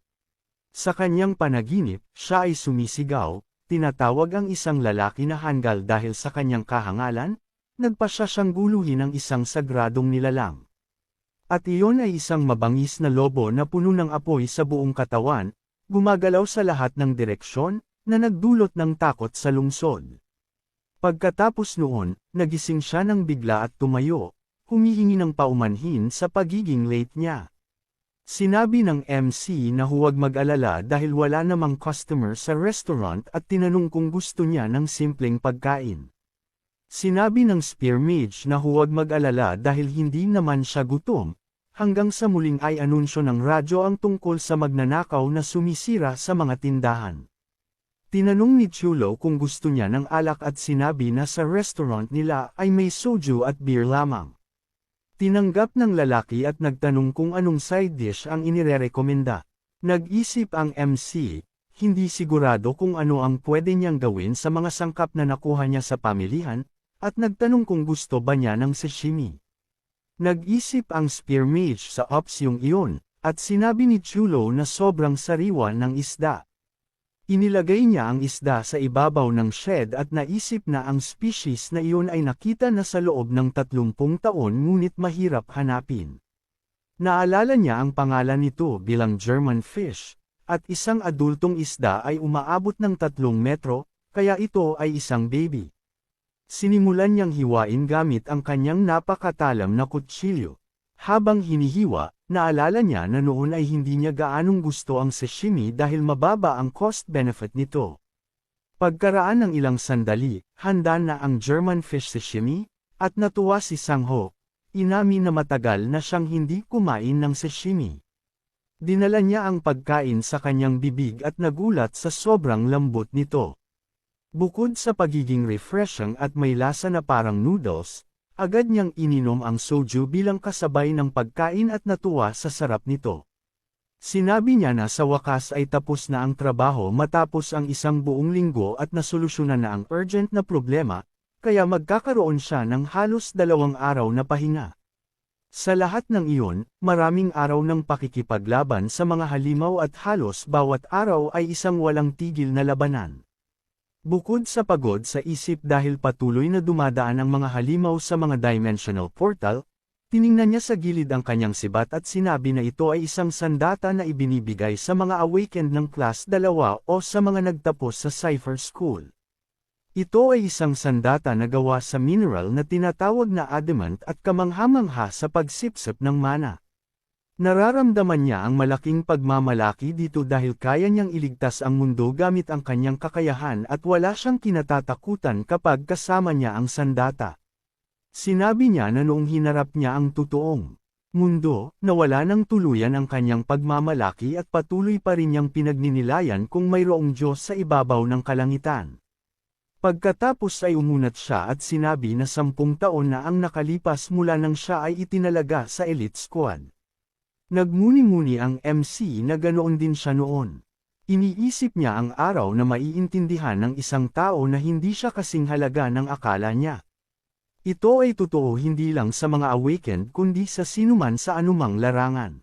Sa kanyang panaginip, siya ay sumisigaw, tinatawag ang isang lalaki na hanggal dahil sa kanyang kahangalan, nagpasya siyang guluhin ng isang sagradong nilalang. At iyon ay isang mabangis na lobo na puno ng apoy sa buong katawan, gumagalaw sa lahat ng direksyon, na nagdulot ng takot sa lungsod. Pagkatapos noon, nagising siya ng bigla at tumayo, humihingi ng paumanhin sa pagiging late niya. Sinabi ng MC na huwag mag-alala dahil wala namang customer sa restaurant at tinanong kung gusto niya ng simpleng pagkain. Sinabi ng spear mage na huwag mag-alala dahil hindi naman siya gutom, hanggang sa muling ay anunsyo ng radyo ang tungkol sa magnanakaw na sumisira sa mga tindahan. Tinanong ni Chulo kung gusto niya ng alak at sinabi na sa restaurant nila ay may soju at beer lamang. Tinanggap ng lalaki at nagtanong kung anong side dish ang inirerekomenda. Nag-isip ang MC, hindi sigurado kung ano ang pwede niyang gawin sa mga sangkap na nakuha niya sa pamilihan, at nagtanong kung gusto ba niya ng sashimi. Nag-isip ang spear mage sa opsyong iyon, at sinabi ni Chulo na sobrang sariwa ng isda. Inilagay niya ang isda sa ibabaw ng shed at naisip na ang species na iyon ay nakita na sa loob ng 30 taon ngunit mahirap hanapin. Naalala niya ang pangalan nito bilang German fish, at isang adultong isda ay umaabot ng 3 metro, kaya ito ay isang baby. Sinimulan niyang hiwain gamit ang kanyang napakatalam na kutsilyo. Habang hinihiwa, naalala niya na noon ay hindi niya gaanong gusto ang sashimi dahil mababa ang cost-benefit nito. Pagkaraan ng ilang sandali, handa na ang German fish sashimi, at natuwa si Sangho. Inamin na matagal na siyang hindi kumain ng sashimi. Dinala niya ang pagkain sa kanyang bibig at nagulat sa sobrang lambot nito. Bukod sa pagiging refreshing at may lasa na parang noodles, agad niyang ininom ang soju bilang kasabay ng pagkain at natuwa sa sarap nito. Sinabi niya na sa wakas ay tapos na ang trabaho matapos ang isang buong linggo at nasolusyonan na ang urgent na problema, kaya magkakaroon siya ng halos 2 araw na pahinga. Sa lahat ng iyon, maraming araw ng pakikipaglaban sa mga halimaw at halos bawat araw ay isang walang tigil na labanan. Bukod sa pagod sa isip dahil patuloy na dumadaan ang mga halimaw sa mga dimensional portal, tiningnan niya sa gilid ang kanyang sibat at sinabi na ito ay isang sandata na ibinibigay sa mga awakened ng class 2 o sa mga nagtapos sa Cipher School. Ito ay isang sandata na gawa sa mineral na tinatawag na adamant at kamangha-mangha sa pagsipsip ng mana. Nararamdaman niya ang malaking pagmamalaki dito dahil kaya niyang iligtas ang mundo gamit ang kanyang kakayahan at wala siyang kinatatakutan kapag kasama niya ang sandata. Sinabi niya na noong hinarap niya ang totoong mundo, nawala ng tuluyan ang kanyang pagmamalaki at patuloy pa rin niyang pinagninilayan kung mayroong Diyos sa ibabaw ng kalangitan. Pagkatapos ay umunat siya at sinabi na 10 taon na ang nakalipas mula nang siya ay itinalaga sa elite squad. Nagmuni-muni ang MC na ganoon din siya noon. Iniisip niya ang araw na maiintindihan ng isang tao na hindi siya kasing halaga ng akala niya. Ito ay totoo hindi lang sa mga awakened kundi sa sinuman sa anumang larangan.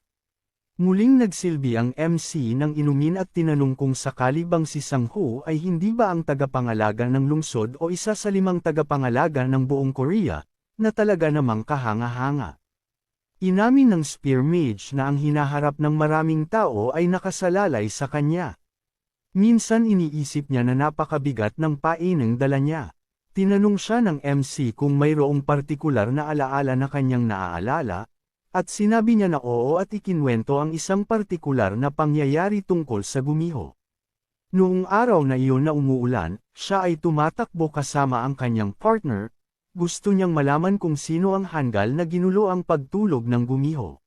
Muling nagsilbi ang MC ng inumin at tinanong kung sakali bang si Sang-ho ay hindi ba ang tagapangalaga ng lungsod o isa sa 5 tagapangalaga ng buong Korea, na talaga namang kahanga-hanga. Inamin ng Spear Mage na ang hinaharap ng maraming tao ay nakasalalay sa kanya. Minsan iniisip niya na napakabigat ng painang dala niya. Tinanong siya ng MC kung mayroong partikular na alaala na kanyang naaalala, at sinabi niya na oo at ikinwento ang isang partikular na pangyayari tungkol sa gumiho. Noong araw na iyon na umuulan, siya ay tumatakbo kasama ang kanyang partner, gusto niyang malaman kung sino ang hanggal na ginulo ang pagtulog ng gumiho.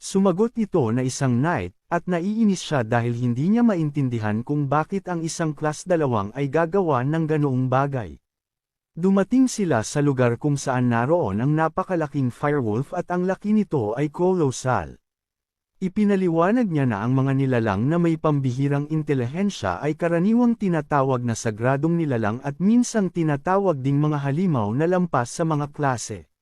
Sumagot ito na isang knight, at naiinis siya dahil hindi niya maintindihan kung bakit ang isang class 2 ay gagawa ng ganoong bagay. Dumating sila sa lugar kung saan naroon ang napakalaking firewolf at ang laki nito ay kolosal. Ipinaliwanag niya na ang mga nilalang na may pambihirang intelihensya ay karaniwang tinatawag na sagradong nilalang at minsang tinatawag ding mga halimaw na lampas sa mga klase.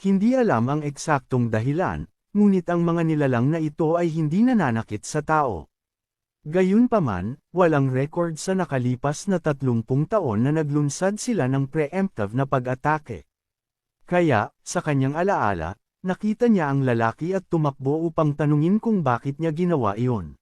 Hindi alam ang eksaktong dahilan, ngunit ang mga nilalang na ito ay hindi nananakit sa tao. Gayunpaman, walang record sa nakalipas na 30 taon na naglunsad sila ng preemptive na pag-atake. Kaya, sa kanyang alaala, nakita niya ang lalaki at tumakbo upang tanungin kung bakit niya ginawa iyon.